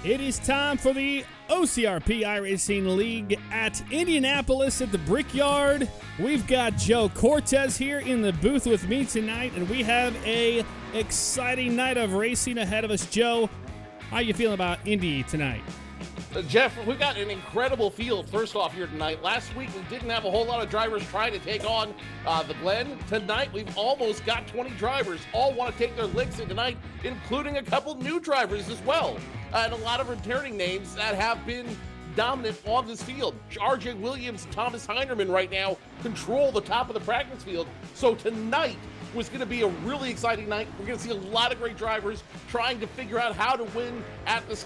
It is time for the OCRP iRacing League at Indianapolis at the Brickyard. We've got Joe Cortez here in the booth with me tonight, and we have a exciting night of racing ahead of us. Joe, how you feeling about Indy tonight? Jeff, we've got an incredible field first off here tonight. Last week we didn't have a whole lot of drivers trying to take on the Glen. Tonight we've almost got 20 drivers all want to take their licks in tonight, including a couple new drivers as well. And a lot of returning names that have been dominant on this field. RJ Williams and Thomas Heinerman right now control the top of the practice field. So tonight was going to be a really exciting night. We're going to see a lot of great drivers trying to figure out how to win at this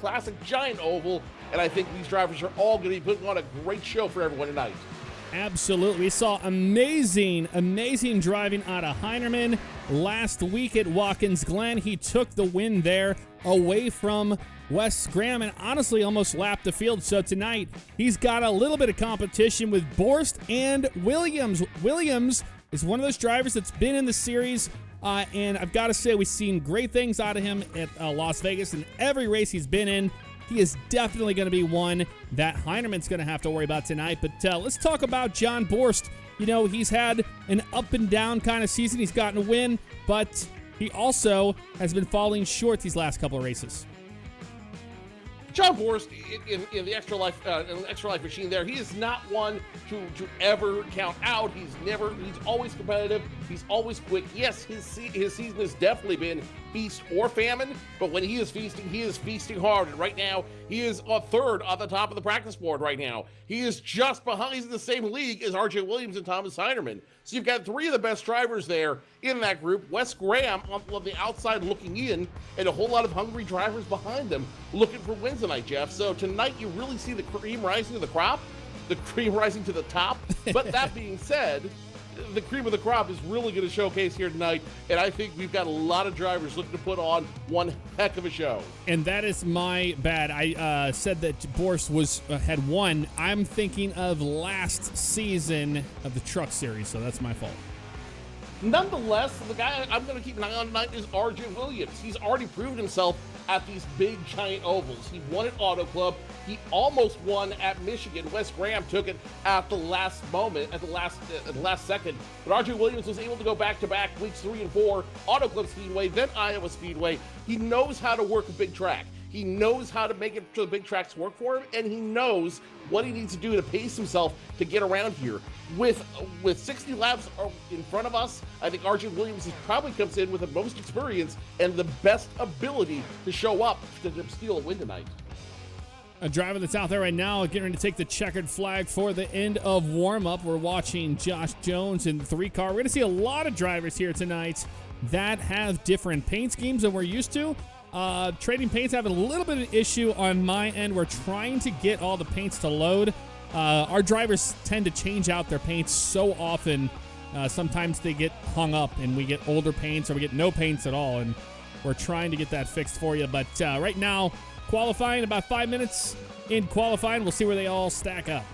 classic giant oval. And I think these drivers are all going to be putting on a great show for everyone tonight. Absolutely. We saw amazing driving out of Heinerman last week at Watkins Glen. He took the win there away from Wes Graham and honestly almost lapped the field. So tonight he's got a little bit of competition with Borst and Williams. Williams is one of those drivers that's been in the series, and I've got to say we've seen great things out of him at Las Vegas in every race he's been in. He is definitely going to be one that Heinerman's going to have to worry about tonight. But let's talk about John Borst. You know, he's had an up and down kind of season. He's gotten a win, but he also has been falling short these last couple of races. John Borst in the extra life machine there, he is not one to ever count out. He's always competitive. He's always quick. Yes, his season has definitely been feast or famine, but when he is feasting hard. And right now, he is a third on the top of the practice board right now. He is just behind. He's in the same league as RJ Williams and Thomas Heinerman. So you've got three of the best drivers there in that group. Wes Graham on the outside looking in, and a whole lot of hungry drivers behind them looking for wins tonight, Jeff. So tonight you really see the cream rising to the crop, the cream rising to the top. But that being said, the cream of the crop is really going to showcase here tonight, and I think we've got a lot of drivers looking to put on one heck of a show. And that is my bad. I said that Borst had won. I'm thinking of last season of the Truck Series, so that's my fault. Nonetheless, the guy I'm going to keep an eye on tonight is RJ Williams. He's already proven himself at these big, giant ovals. He won at Auto Club. He almost won at Michigan. Wes Graham took it at the last moment, at the last second. But RJ Williams was able to go back-to-back weeks 3 and 4, Auto Club Speedway, then Iowa Speedway. He knows how to work a big track. He knows how to make it so the big tracks work for him, and he knows what he needs to do to pace himself to get around here. With 60 laps in front of us, I think RJ Williams probably comes in with the most experience and the best ability to show up to steal a win tonight. A driver that's out there right now getting ready to take the checkered flag for the end of warm-up. We're watching Josh Jones in the 3-car. We're going to see a lot of drivers here tonight that have different paint schemes than we're used to. Trading paints have a little bit of an issue on my end. We're trying to get all the paints to load. Our drivers tend to change out their paints so often. Sometimes they get hung up and we get older paints or we get no paints at all, and we're trying to get that fixed for you. But right now, qualifying, about 5 minutes in qualifying, we'll see where they all stack up.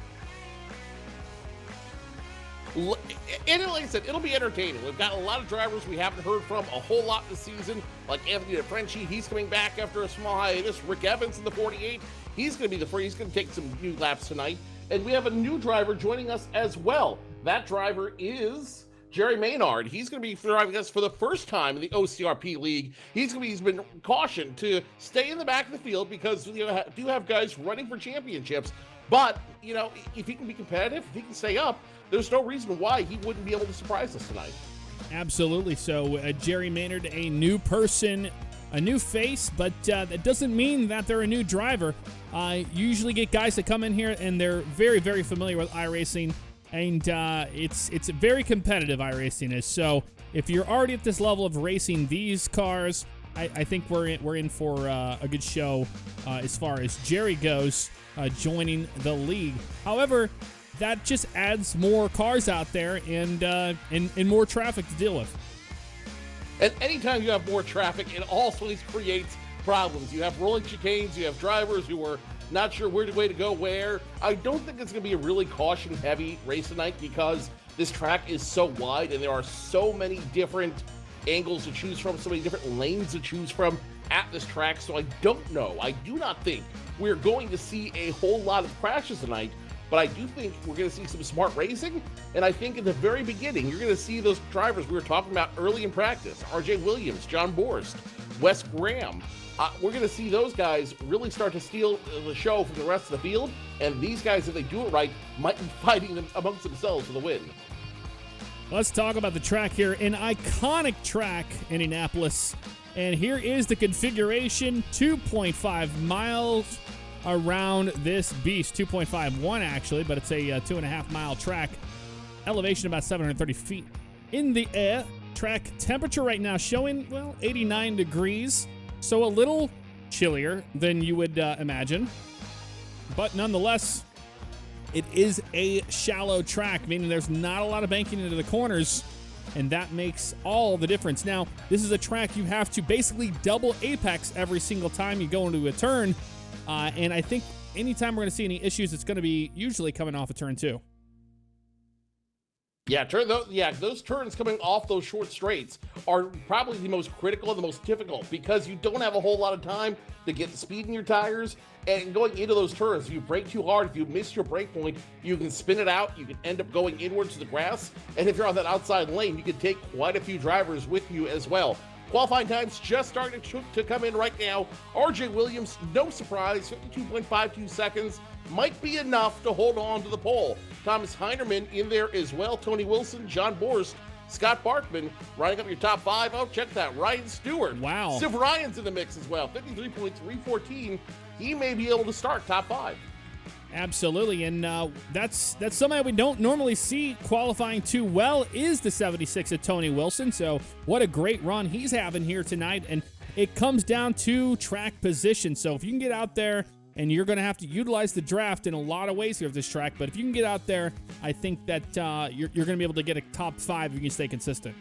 And like I said, it'll be entertaining. We've got a lot of drivers we haven't heard from a whole lot this season, like Anthony DeFrenchie. He's coming back after a small hiatus. Rick Evans in the 48. He's going to be he's going to take some new laps tonight. And we have a new driver joining us as well. That driver is Jerry Maynard. He's going to be driving us for the first time in the OCRP League. He's been cautioned to stay in the back of the field because we do have guys running for championships. But, you know, if he can be competitive, if he can stay up, there's no reason why he wouldn't be able to surprise us tonight. Absolutely. So Jerry Maynard, a new person, a new face, but that doesn't mean that they're a new driver. You usually get guys that come in here and they're very, very familiar with iRacing, and it's very competitive, iRacing is. So if you're already at this level of racing these cars, I think we're in for a good show as far as Jerry goes, joining the league. However, that just adds more cars out there and more traffic to deal with. And anytime you have more traffic, it also creates problems. You have rolling chicanes, you have drivers who are not sure which way to go where. I don't think it's going to be a really caution-heavy race tonight because this track is so wide and there are so many different angles to choose from, so many different lanes to choose from at this track. So I don't know. I do not think we're going to see a whole lot of crashes tonight, but I do think we're going to see some smart racing. And I think in the very beginning, you're going to see those drivers we were talking about early in practice, RJ Williams, John Borst, Wes Graham. We're going to see those guys really start to steal the show from the rest of the field. And these guys, if they do it right, might be fighting them amongst themselves for the win. Let's talk about the track here. An iconic track, Indianapolis. And here is the configuration, 2.5 miles around this beast. 2.51 actually, but it's a 2.5 mile track. Elevation about 730 feet in the air. Track temperature right now showing, well, 89 degrees. So a little chillier than you would imagine. But nonetheless, it is a shallow track, meaning there's not a lot of banking into the corners, and that makes all the difference. Now, this is a track you have to basically double apex every single time you go into a turn, and I think anytime we're going to see any issues, it's going to be usually coming off a turn 2. Yeah, those turns coming off those short straights are probably the most critical and the most difficult, because you don't have a whole lot of time to get the speed in your tires. And going into those turns, if you brake too hard, if you miss your brake point, you can spin it out. You can end up going inwards to the grass. And if you're on that outside lane, you can take quite a few drivers with you as well. Qualifying times just starting to come in right now. RJ Williams, no surprise, 52.52 seconds. Might be enough to hold on to the pole. Thomas Heinerman in there as well. Tony Wilson, John Borst, Scott Barkman running up your top 5. Oh, check that. Ryan Stewart. Wow. Siv Ryan's in the mix as well. 53.314. He may be able to start top 5. Absolutely, and that's something we don't normally see qualifying too well, is the 76 of Tony Wilson. So what a great run he's having here tonight, and it comes down to track position. So if you can get out there, and you're going to have to utilize the draft in a lot of ways here of this track, but if you can get out there, I think that you're going to be able to get a top 5 if you can stay consistent.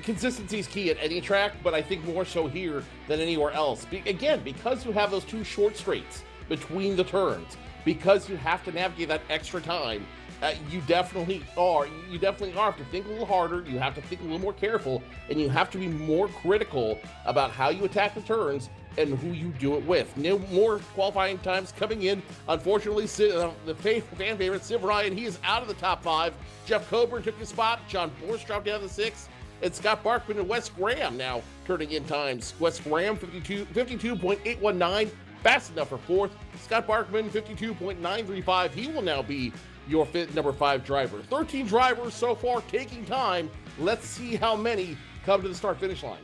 Consistency is key at any track, but I think more so here than anywhere else. Again, because you have those 2 short straights between the turns, because you have to navigate that extra time, you definitely are. You definitely have to think a little harder. You have to think a little more careful, and you have to be more critical about how you attack the turns and who you do it with. No more qualifying times coming in. Unfortunately, the fan favorite, Siv Ryan, he is out of the top 5. Jeff Coburn took his spot. John Borst dropped down to 6. And Scott Barkman and Wes Graham now turning in times. Wes Graham, 52.819. Fast enough for 4th. Scott Barkman, 52.935. He will now be your number 5 driver. 13 drivers so far taking time. Let's see how many come to the start-finish line.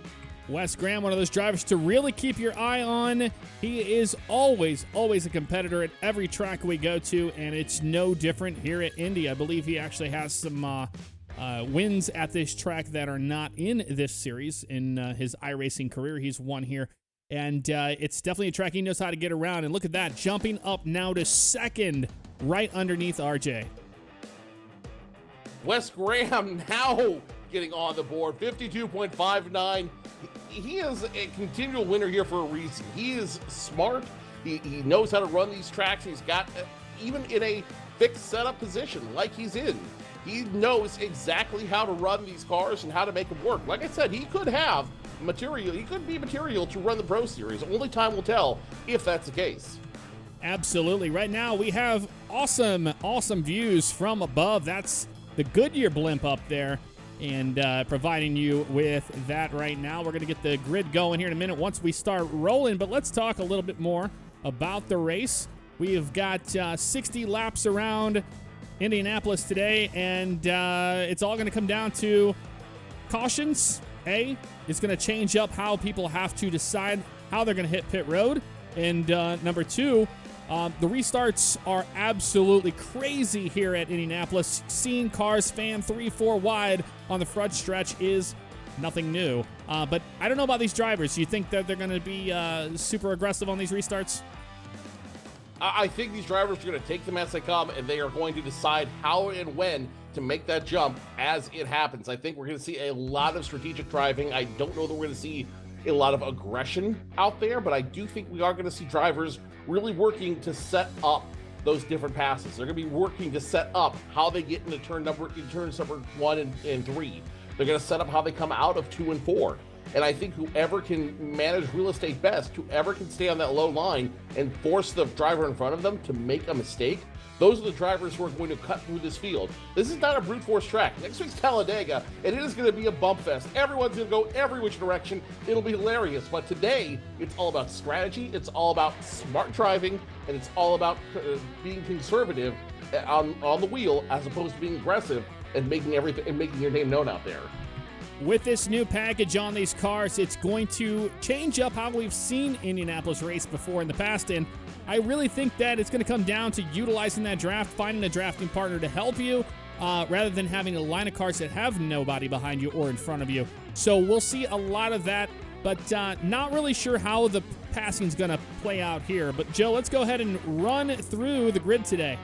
Wes Graham, one of those drivers to really keep your eye on. He is always a competitor at every track we go to, and it's no different here at Indy. I believe he actually has some wins at this track that are not in this series. In his iRacing career, he's won here. And it's definitely a track he knows how to get around. And look at that, jumping up now to 2nd, right underneath RJ. Wes Graham now getting on the board, 52.59. He is a continual winner here for a reason. He is smart. He knows how to run these tracks. He's got, even in a fixed setup position like he's in, he knows exactly how to run these cars and how to make them work. Like I said, he could have material. He could be material to run the Pro Series. Only time will tell if that's the case. Absolutely. Right now we have awesome views from above. That's the Goodyear blimp up there, and providing you with that right now. We're going to get the grid going here in a minute once we start rolling, but let's talk a little bit more about the race. We've got 60 laps around Indianapolis today, and it's all going to come down to cautions. It's going to change up how people have to decide how they're going to hit pit road, and number 2, the restarts are absolutely crazy here at Indianapolis. Seeing cars fan 3-4 wide on the front stretch is nothing new. But I don't know about these drivers. Do you think that they're going to be super aggressive on these restarts? I think these drivers are going to take them as they come, and they are going to decide how and when to make that jump as it happens. I think we're going to see a lot of strategic driving. I don't know that we're going to see a lot of aggression out there, but I do think we are going to see drivers really working to set up those different passes. They're going to be working to set up how they get into turns number 1 and 3. They're going to set up how they come out of 2 and 4. And I think whoever can manage real estate best, whoever can stay on that low line and force the driver in front of them to make a mistake, those are the drivers who are going to cut through this field. This is not a brute force track. Next week's Talladega, and it is going to be a bump fest. Everyone's going to go every which direction. It'll be hilarious. But today, it's all about strategy. It's all about smart driving, and it's all about being conservative on the wheel as opposed to being aggressive and making everything and making your name known out there. With this new package on these cars, it's going to change up how we've seen Indianapolis race before in the past, and I really think that it's going to come down to utilizing that draft, finding a drafting partner to help you, rather than having a line of cars that have nobody behind you or in front of you. So we'll see a lot of that, but not really sure how the passing is going to play out here. But Joe, let's go ahead and run through the grid today.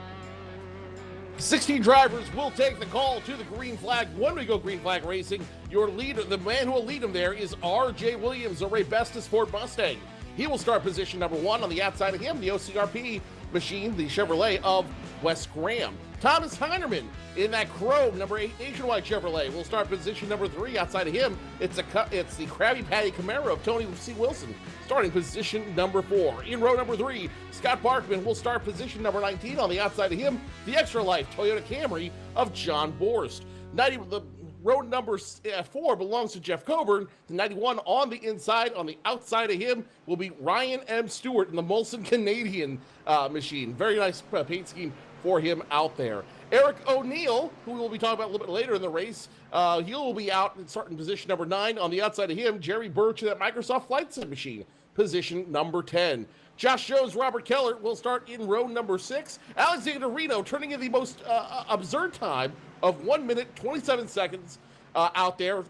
16 drivers will take the call to the green flag when we go green flag racing. Your leader, the man who will lead them there, is R.J. Williams, a Ray Bestis Ford Mustang. He will start position number 1. On the outside of him, the OCRP machine, the Chevrolet of Wes Graham. Thomas Heinerman in that chrome number 8 Nationwide Chevrolet will start position number 3. Outside of him, it's the Krabby Patty Camaro of Tony C. Wilson, starting position number 4. In row number 3, Scott Barkman will start position number 19. On the outside of him, the Extra Life Toyota Camry of John Borst. The row number 4 belongs to Jeff Coburn. The 91 on the inside. On the outside of him will be Ryan M. Stewart in the Molson Canadian machine. Very nice paint scheme for him out there. Eric O'Neill, who we'll be talking about a little bit later in the race, he will be out in starting position number 9. On the outside of him, Jerry Birch in that Microsoft Flight Sim machine, position number 10. Josh Jones, Robert Keller will start in row number 6. Alexander Reno turning in the most absurd time of 1 minute, 27 seconds out there.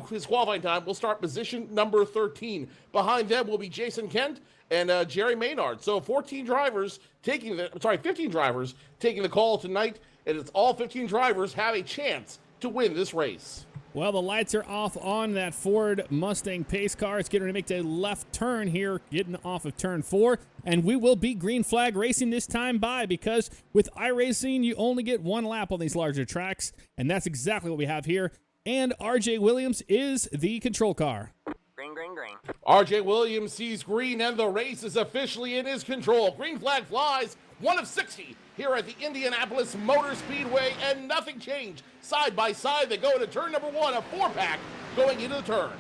His qualifying time will start position number 13. Behind them will be Jason Kent and Jerry Maynard. So 15 drivers taking the call tonight, and it's all 15 drivers have a chance to win this race. Well, the lights are off on that Ford Mustang pace car. It's getting ready to make a left turn here, getting off of turn 4. And we will be green flag racing this time by, because with iRacing, you only get 1 lap on these larger tracks. And that's exactly what we have here. And RJ Williams is the control car. Green, green, green. RJ Williams sees green, and the race is officially in his control. Green flag flies, 1 of 60 here at the Indianapolis Motor Speedway, and nothing changed. Side by side, they go into turn number 1, a 4-pack going into the turn.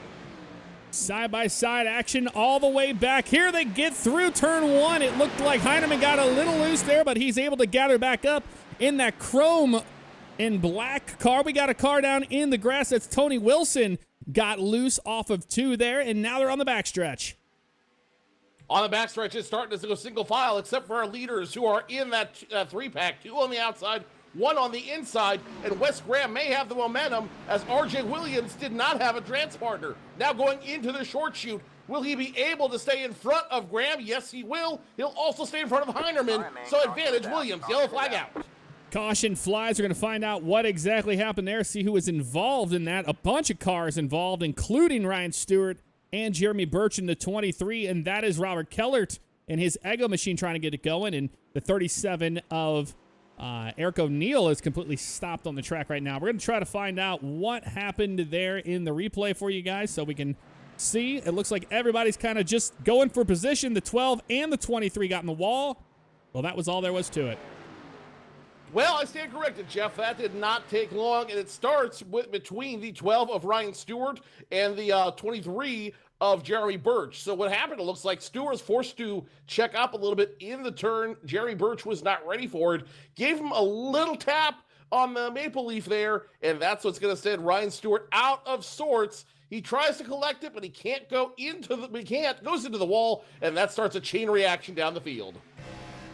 Side-by-side action all the way back. Here they get through turn 1. It looked like Heineman got a little loose there, but he's able to gather back up in that chrome and black car. We got a car down in the grass. That's Tony Wilson. Got loose off of 2 there, and now they're on the backstretch. On the backstretch, it's starting to go single file, except for our leaders who are in that 3-pack, 2 on the outside, 1 on the inside, and Wes Graham may have the momentum as R.J. Williams did not have a trans partner. Now going into the short chute, will he be able to stay in front of Graham? Yes, he will. He'll also stay in front of Heinerman, so advantage Williams. Yellow flag out. Caution flies. We're going to find out what exactly happened there, see who was involved in that. A bunch of cars involved, including Ryan Stewart and Jeremy Birch in the 23, and that is Robert Kellert and his Ego machine trying to get it going, and the 37 of Eric O'Neill is completely stopped on the track right now. We're going to try to find out what happened there in the replay for you guys so we can see. It looks like everybody's kind of just going for position. The 12 and the 23 got in the wall. Well, that was all there was to it. Well, I stand corrected, Jeff. That did not take long, and it starts between the 12 of Ryan Stewart and the 23 of Jeremy Birch. So what happened, it looks like Stewart was forced to check up a little bit in the turn. Jerry Birch was not ready for it. Gave him a little tap on the maple leaf there, and that's what's going to send Ryan Stewart out of sorts. He tries to collect it, but he can't go into goes into the wall, and that starts a chain reaction down the field.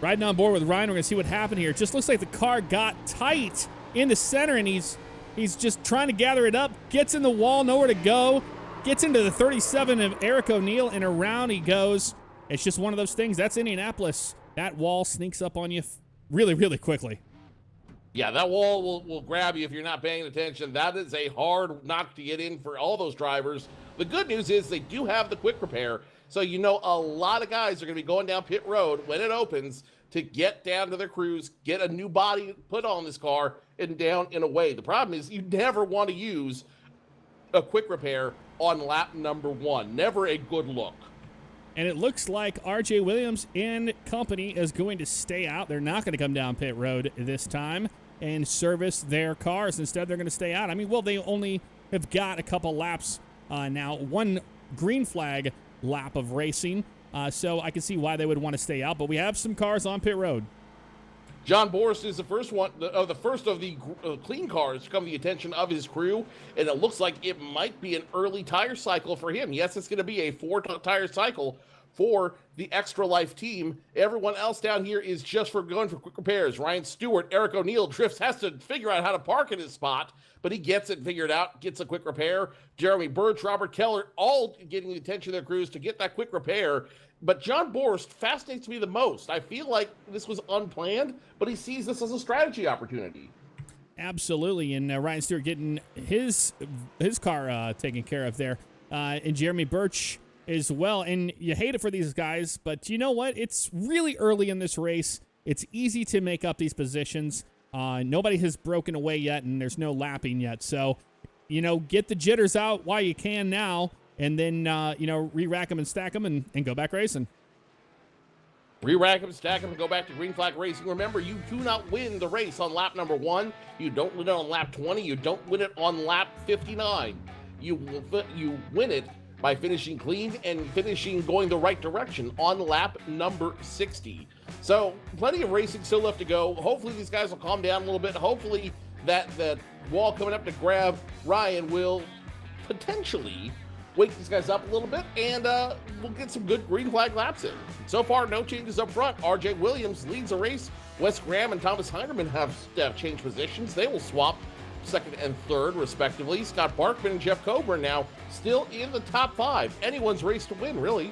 Riding on board with Ryan, we're going to see what happened here. It just looks like the car got tight in the center, and he's just trying to gather it up, gets in the wall, nowhere to go, gets into the 37 of Eric O'Neill, and around he goes. It's just one of those things. That's Indianapolis. That wall sneaks up on you really, really quickly. Yeah, that wall will grab you if you're not paying attention. That is a hard knock to get in for all those drivers. The good news is they do have the quick repair. So you know a lot of guys are going to be going down pit road when it opens to get down to their crews, get a new body put on this car, and down and away. The problem is you never want to use a quick repair on lap number 1. Never a good look. And it looks like RJ Williams and company is going to stay out. They're not going to come down pit road this time and service their cars. Instead, they're going to stay out. I mean, well, they only have got a couple laps now, one green flag lap of racing. So I can see why they would want to stay out. But we have some cars on pit road. John Borst is the first of the clean cars to come to the attention of his crew, and it looks like it might be an early tire cycle for him. Yes, it's going to be a 4-tire cycle for the Extra Life team. Everyone else down here is just going for quick repairs. Ryan Stewart, Eric O'Neill, Drifts has to figure out how to park in his spot, but he gets it figured out, gets a quick repair. Jeremy Birch, Robert Keller, all getting the attention of their crews to get that quick repair. But John Borst fascinates me the most. I feel like this was unplanned, but he sees this as a strategy opportunity. Absolutely, and Ryan Stewart getting his car taken care of there, and Jeremy Birch as well. And you hate it for these guys, but you know what? It's really early in this race. It's easy to make up these positions. Nobody has broken away yet, and there's no lapping yet. So, get the jitters out while you can now. And then, re-rack them and stack them and go back racing. Re-rack them, stack them, and go back to green flag racing. Remember, you do not win the race on lap number 1. You don't win it on lap 20. You don't win it on lap 59. You win it by finishing clean and going the right direction on lap number 60. So, plenty of racing still left to go. Hopefully, these guys will calm down a little bit. Hopefully, that wall coming up to grab Ryan will potentially wake these guys up a little bit, and we'll get some good green flag laps in. So far, no changes up front. RJ Williams leads the race. Wes Graham and Thomas Heinerman have changed positions. They will swap second and third, respectively. Scott Barkman and Jeff Coburn now still in the top 5. Anyone's race to win, really.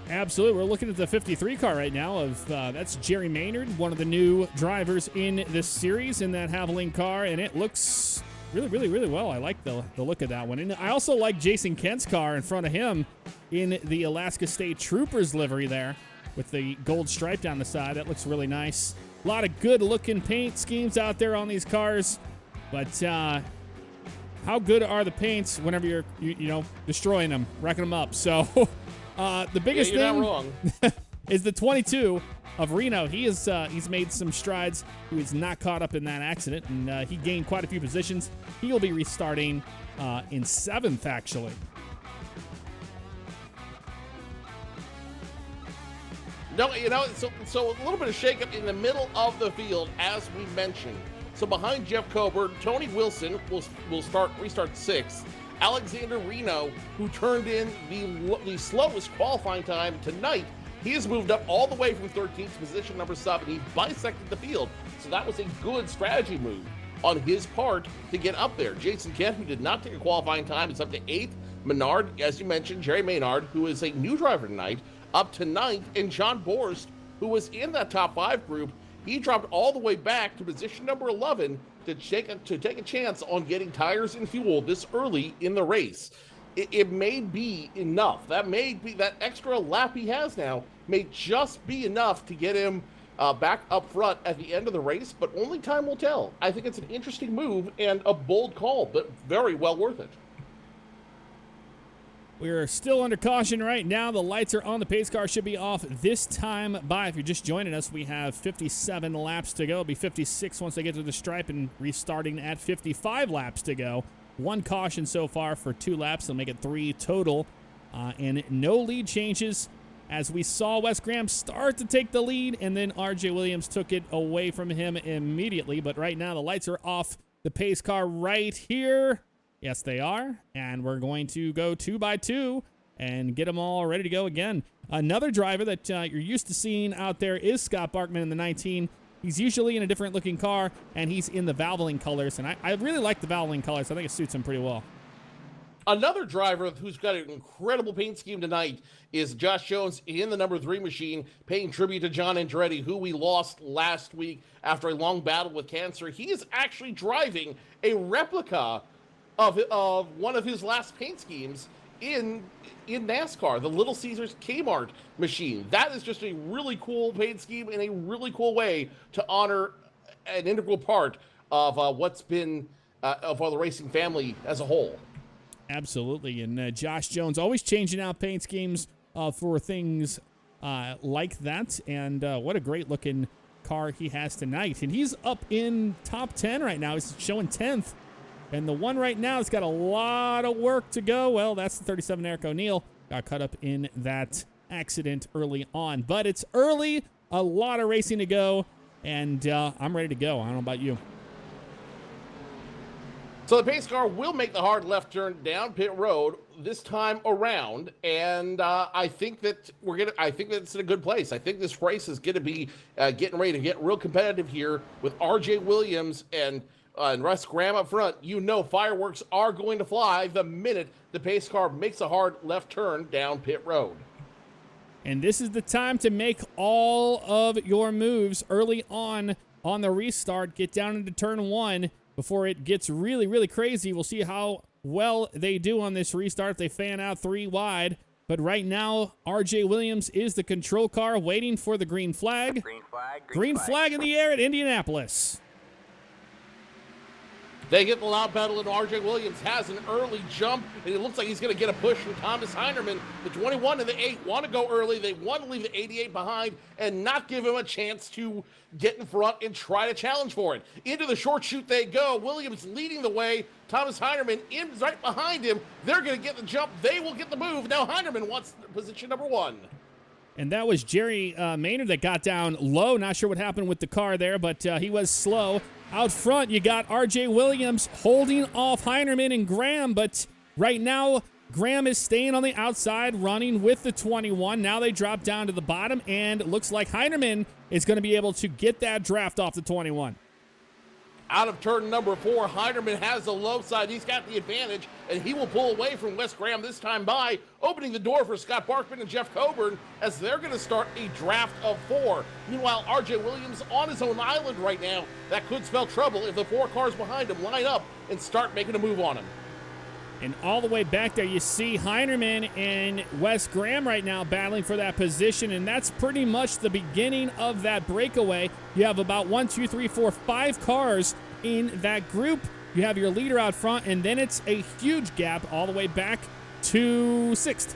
Absolutely. We're looking at the 53 car right now. That's Jerry Maynard, one of the new drivers in this series in that Havoline car, and it looks really well. I like the look of that one. And I also like Jason Kent's car in front of him in the Alaska State Troopers livery there with the gold stripe down the side. That looks really nice. A lot of good looking paint schemes out there on these cars. But how good are the paints whenever you're destroying them, wrecking them up? So the biggest you're thing not wrong. is the 22 of Reno. He's made some strides. He was not caught up in that accident, and he gained quite a few positions. He'll be restarting in 7th, actually. No, so a little bit of shakeup in the middle of the field, as we mentioned. So behind Jeff Coburn, Tony Wilson will restart 6th. Alexander Reno, who turned in the slowest qualifying time tonight, he has moved up all the way from 13th to position number 7. He bisected the field, so that was a good strategy move on his part to get up there. Jason Kent, who did not take a qualifying time, is up to 8th. Menard, as you mentioned, Jerry Maynard, who is a new driver tonight, up to 9th. And John Borst, who was in that top 5 group, he dropped all the way back to position number 11 to take a chance on getting tires and fuel this early in the race. It may be enough. That extra lap he has now may just be enough to get him back up front at the end of the race, but only time will tell. I think it's an interesting move and a bold call, but very well worth it. We're still under caution right now. The lights are on. The pace car should be off this time by. If you're just joining us, we have 57 laps to go. It'll be 56 once they get to the stripe and restarting at 55 laps to go. 1 caution so far for 2 laps. They'll make it 3 total. And no lead changes as we saw Wes Graham start to take the lead, and then RJ Williams took it away from him immediately. But right now the lights are off the pace car right here. Yes, they are. And we're going to go 2 by 2 and get them all ready to go again. Another driver that you're used to seeing out there is Scott Barkman in the 19. He's usually in a different looking car, and he's in the Valvoline colors. And I really like the Valvoline colors. I think it suits him pretty well. Another driver who's got an incredible paint scheme tonight is Josh Jones in the number 3 machine, paying tribute to John Andretti, who we lost last week after a long battle with cancer. He is actually driving a replica of one of his last paint schemes in NASCAR, the Little Caesars Kmart machine. That is just a really cool paint scheme and a really cool way to honor an integral part of what's been for the racing family as a whole. Absolutely. And Josh Jones always changing out paint schemes for things like that. And what a great looking car he has tonight. And he's up in top 10 right now. He's showing 10th. And the one right now has got a lot of work to go. Well, that's the 37 Eric O'Neill. Got caught up in that accident early on. But it's early, a lot of racing to go, and I'm ready to go. I don't know about you. So the pace car will make the hard left turn down pit road this time around, and I think that it's in a good place. I think this race is going to be getting ready to get real competitive here with R.J. Williams and Russ Graham up front. You know fireworks are going to fly the minute the pace car makes a hard left turn down pit road. And this is the time to make all of your moves early on the restart. Get down into turn 1 before it gets really, really crazy. We'll see how well they do on this restart if they fan out 3 wide. But right now, R.J. Williams is the control car waiting for the green flag. Green flag in the air at Indianapolis. They get the loud pedal, and R.J. Williams has an early jump, and it looks like he's going to get a push from Thomas Heinerman. The 21 and the 8 want to go early. They want to leave the 88 behind and not give him a chance to get in front and try to challenge for it. Into the short chute they go. Williams leading the way. Thomas Heinerman in right behind him. They're going to get the jump. They will get the move. Now Heinerman wants position number 1. And that was Jerry Maynard that got down low. Not sure what happened with the car there, but he was slow. Out front, you got R.J. Williams holding off Heinerman and Graham, but right now, Graham is staying on the outside, running with the 21. Now they drop down to the bottom, and it looks like Heinerman is going to be able to get that draft off the 21. Out of turn number 4, Heinerman has the low side. He's got the advantage, and he will pull away from Wes Graham this time by opening the door for Scott Barkman and Jeff Coburn as they're going to start a draft of 4. Meanwhile, R.J. Williams on his own island right now. That could spell trouble if the 4 cars behind him line up and start making a move on him. And all the way back there, you see Heinerman and Wes Graham right now battling for that position, and that's pretty much the beginning of that breakaway. You have about 1, 2, 3, 4, 5 cars in that group. You have your leader out front, and then it's a huge gap all the way back to 6th.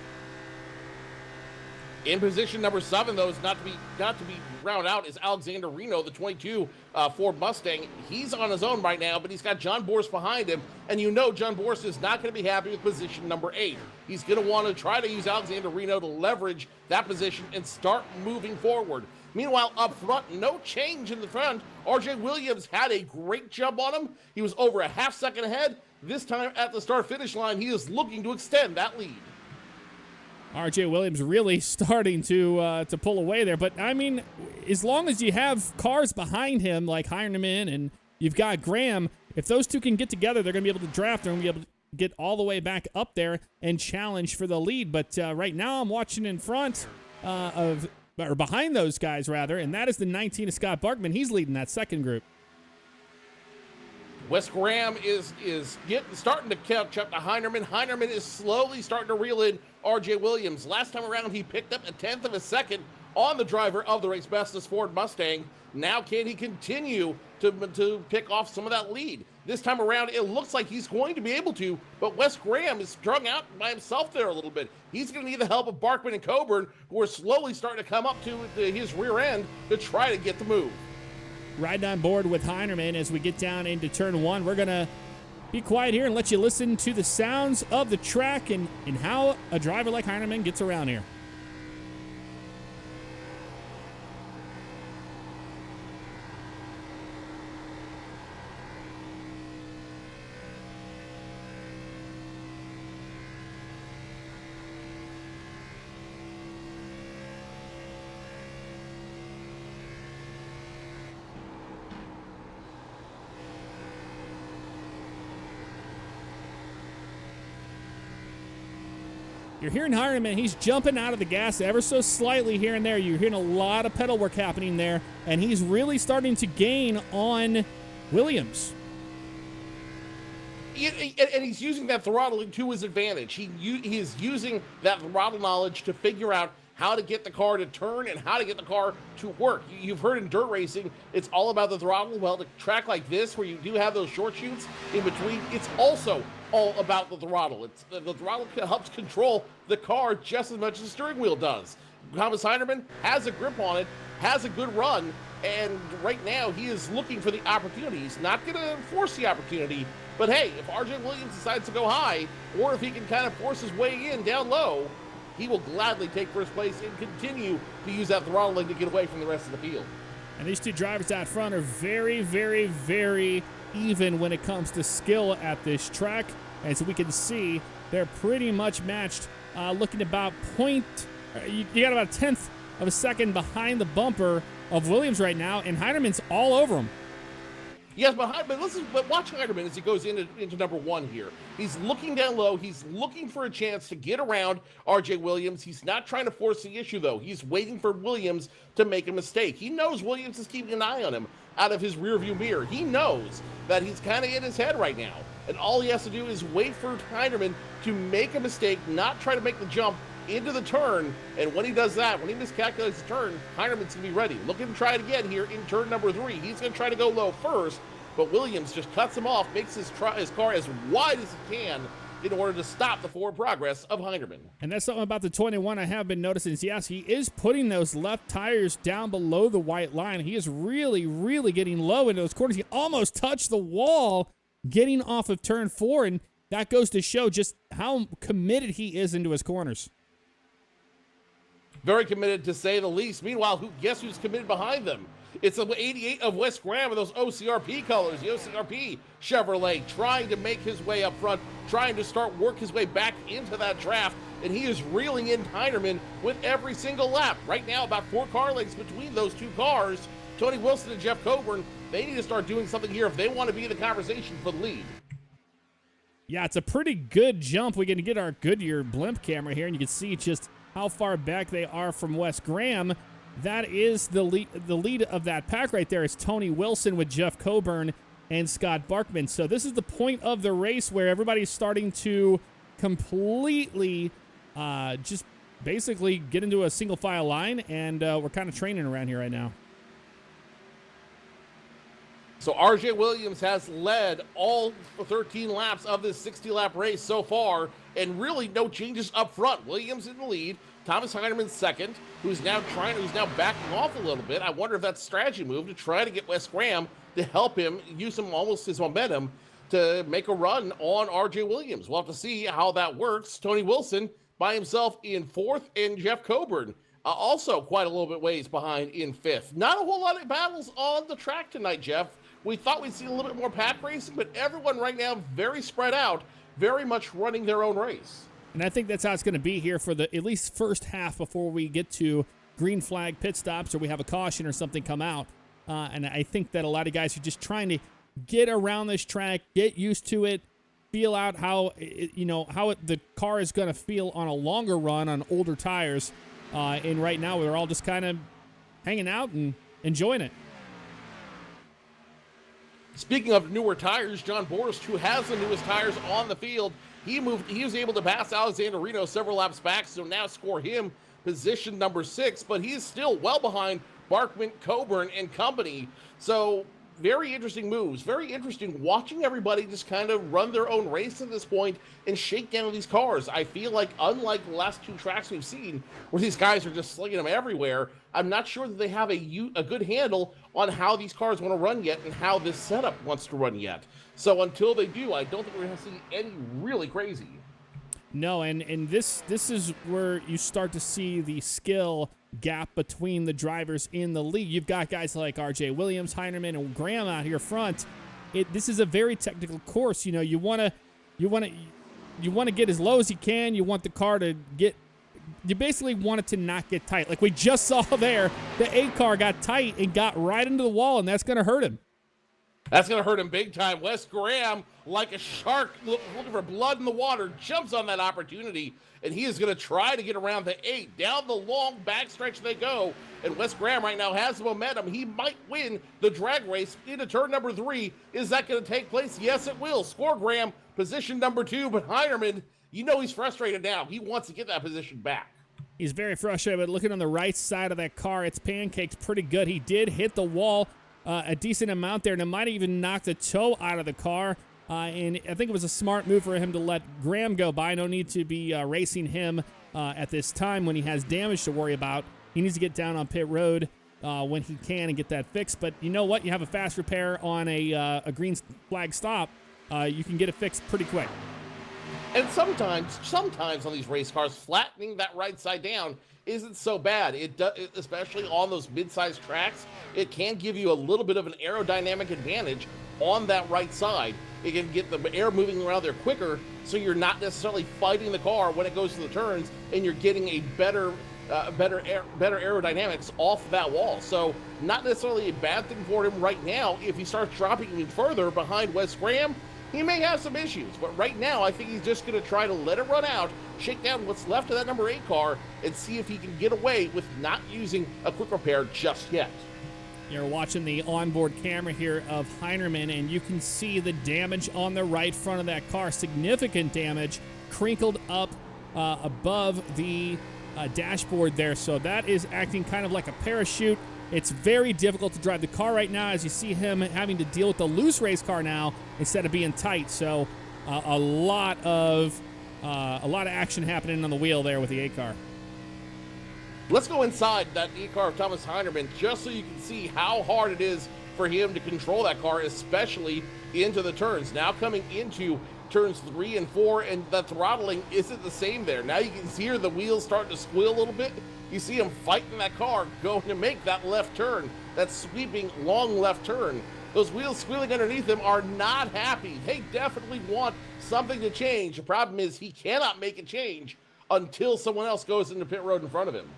In position number 7, though, is not to be rounded out, is Alexander Reno, the 22 Ford Mustang. He's on his own right now, but he's got John Borst behind him, and you know John Borst is not going to be happy with position number 8. He's going to want to try to use Alexander Reno to leverage that position and start moving forward. Meanwhile, up front, no change in the front. R.J. Williams had a great jump on him. He was over a half second ahead. This time at the start-finish line, he is looking to extend that lead. R.J. Williams really starting to pull away there. But, I mean, as long as you have cars behind him like Heinerman and you've got Graham, if those two can get together, they're going to be able to draft. They're going to be able to get all the way back up there and challenge for the lead. But right now I'm watching in front or behind those guys, rather, and that is the 19 of Scott Barkman. He's leading that second group. Wes Graham is starting to catch up to Heinerman. Heinerman is slowly starting to reel in R.J. Williams. Last time around, he picked up a 1/10 of a second on the driver of the race bestest Ford Mustang. Now can he continue to pick off some of that lead? This time around, it looks like he's going to be able to, but Wes Graham is strung out by himself there a little bit. He's going to need the help of Barkman and Coburn, who are slowly starting to come up to his rear end to try to get the move. Riding on board with Heinerman as we get down into turn 1. We're going to be quiet here and let you listen to the sounds of the track and how a driver like Heinerman gets around here. You're hearing Heinerman, he's jumping out of the gas ever so slightly here and there. You're hearing a lot of pedal work happening there, and he's really starting to gain on Williams. And he's using that throttling to his advantage. He is using that throttle knowledge to figure out how to get the car to turn and how to get the car to work. You've heard in dirt racing, it's all about the throttle. Well, the track like this, where you do have those short shoots in between, it's also all about the throttle. The throttle helps control the car just as much as the steering wheel does. Thomas Heinerman has a grip on it, has a good run, and right now he is looking for the opportunity. He's not going to force the opportunity, but hey, if RJ Williams decides to go high, or if he can kind of force his way in down low, he will gladly take first place and continue to use that throttling to get away from the rest of the field. And these two drivers out front are very, very, very even when it comes to skill at this track. As we can see, they're pretty much matched, looking about you got about a tenth of a second behind the bumper of Williams right now, and Heinerman's all over him. Yes, but watch Heinerman as he goes into number one here. He's looking down low. He's looking for a chance to get around RJ Williams. He's not trying to force the issue, though. He's waiting for Williams to make a mistake. He knows Williams is keeping an eye on him out of his rearview mirror. He knows that he's kind of in his head right now. And all he has to do is wait for Heinerman to make a mistake, not try to make the jump into the turn. And when he does that, when he miscalculates the turn, Heinerman's going to be ready. Looking to try it again here in turn number 3. He's going to try to go low first, but Williams just cuts him off, makes his car as wide as he can in order to stop the forward progress of Heinerman. And that's something about the 21 I have been noticing. Yes, he is putting those left tires down below the white line. He is really, really getting low into those corners. He almost touched the wall getting off of turn 4, and that goes to show just how committed he is into his corners. Very committed, to say the least. Meanwhile, guess who's committed behind them? It's the 88 of Wes Graham with those OCRP colors, the OCRP Chevrolet, trying to make his way up front, trying to work his way back into that draft, and he is reeling in Heinerman with every single lap. Right now, about 4 car lengths between those two cars. Tony Wilson and Jeff Coburn, they need to start doing something here if they want to be in the conversation for the lead. Yeah, it's a pretty good jump. We're going to get our Goodyear blimp camera here, and you can see just how far back they are from Wes Graham. That is the lead of that pack right there is Tony Wilson with Jeff Coburn and Scott Barkman. So this is the point of the race where everybody's starting to completely just basically get into a single file line, and we're kind of training around here right now. So RJ Williams has led all 13 laps of this 60-lap race so far, and really no changes up front. Williams in the lead, Thomas Heinerman second, who's now backing off a little bit. I wonder if that's a strategy move to try to get Wes Graham to help him use almost his momentum to make a run on RJ Williams. We'll have to see how that works. Tony Wilson by himself in 4th, and Jeff Coburn also quite a little bit ways behind in 5th. Not a whole lot of battles on the track tonight, Jeff. We thought we'd see a little bit more pack racing, but everyone right now very spread out, very much running their own race. And I think that's how it's going to be here for the at least first half before we get to green flag pit stops or we have a caution or something come out. And I think that a lot of guys are just trying to get around this track, get used to it, feel out how the car is going to feel on a longer run on older tires. And right now we're all just kind of hanging out and enjoying it. Speaking of newer tires, John Borst, who has the newest tires on the field, he was able to pass Alexander Reno several laps back, so now score him position number 6, but he's still well behind Barkman, Coburn, and company. So very interesting moves, very interesting watching everybody just kind of run their own race at this point and shake down these cars. I feel like unlike the last 2 tracks we've seen where these guys are just slinging them everywhere, I'm not sure that they have a good handle on how these cars want to run yet and how this setup wants to run yet. So until they do, I don't think we're going to see any really crazy. No, and this is where you start to see the skill gap between the drivers in the league. You've got guys like RJ Williams, Heinerman, and Graham out here front. This is a very technical course. You want to get as low as you can. You want the car to get. You basically want it to not get tight. Like we just saw there, the 8 car got tight and got right into the wall, and that's going to hurt him. That's going to hurt him big time. Wes Graham, like a shark looking for blood in the water, jumps on that opportunity, and he is going to try to get around the 8. Down the long backstretch they go, and Wes Graham right now has the momentum. He might win the drag race into turn number 3. Is that going to take place? Yes, it will. Score Graham, position number 2, but Heinerman, he's frustrated now. He wants to get that position back. He's very frustrated, but looking on the right side of that car, it's pancaked pretty good. He did hit the wall a decent amount there, and it might have even knocked the toe out of the car. And I think it was a smart move for him to let Graham go by. No need to be racing him at this time when he has damage to worry about. He needs to get down on pit road when he can and get that fixed. But you know what? You have a fast repair on a green flag stop. You can get it fixed pretty quick. And sometimes on these race cars, flattening that right side down isn't so bad. Especially on those mid-sized tracks, it can give you a little bit of an aerodynamic advantage on that right side. It can get the air moving around there quicker, so you're not necessarily fighting the car when it goes to the turns, and you're getting a better aerodynamics off that wall. So not necessarily a bad thing for him right now. If he starts dropping even further behind Wes Graham, he may have some issues, but right now I think he's just going to try to let it run out, shake down what's left of that number 8 car, and see if he can get away with not using a quick repair just yet. You're watching the onboard camera here of Heinerman, and you can see the damage on the right front of that car. Significant damage, crinkled up above the dashboard there. So that is acting kind of like a parachute. It's very difficult to drive the car right now, as you see him having to deal with the loose race car now instead of being tight. So a lot of action happening on the wheel there with the 8 car. Let's go inside that 8 car of Thomas Heinerman just so you can see how hard it is for him to control that car, especially into the turns. Now coming into turns 3 and 4, and the throttling isn't the same there. Now you can hear the wheels starting to squeal a little bit. You see him fighting that car going to make that left turn, that sweeping long left turn. Those wheels squealing underneath him are not happy. They definitely want something to change. The problem is he cannot make a change until someone else goes into pit road in front of him.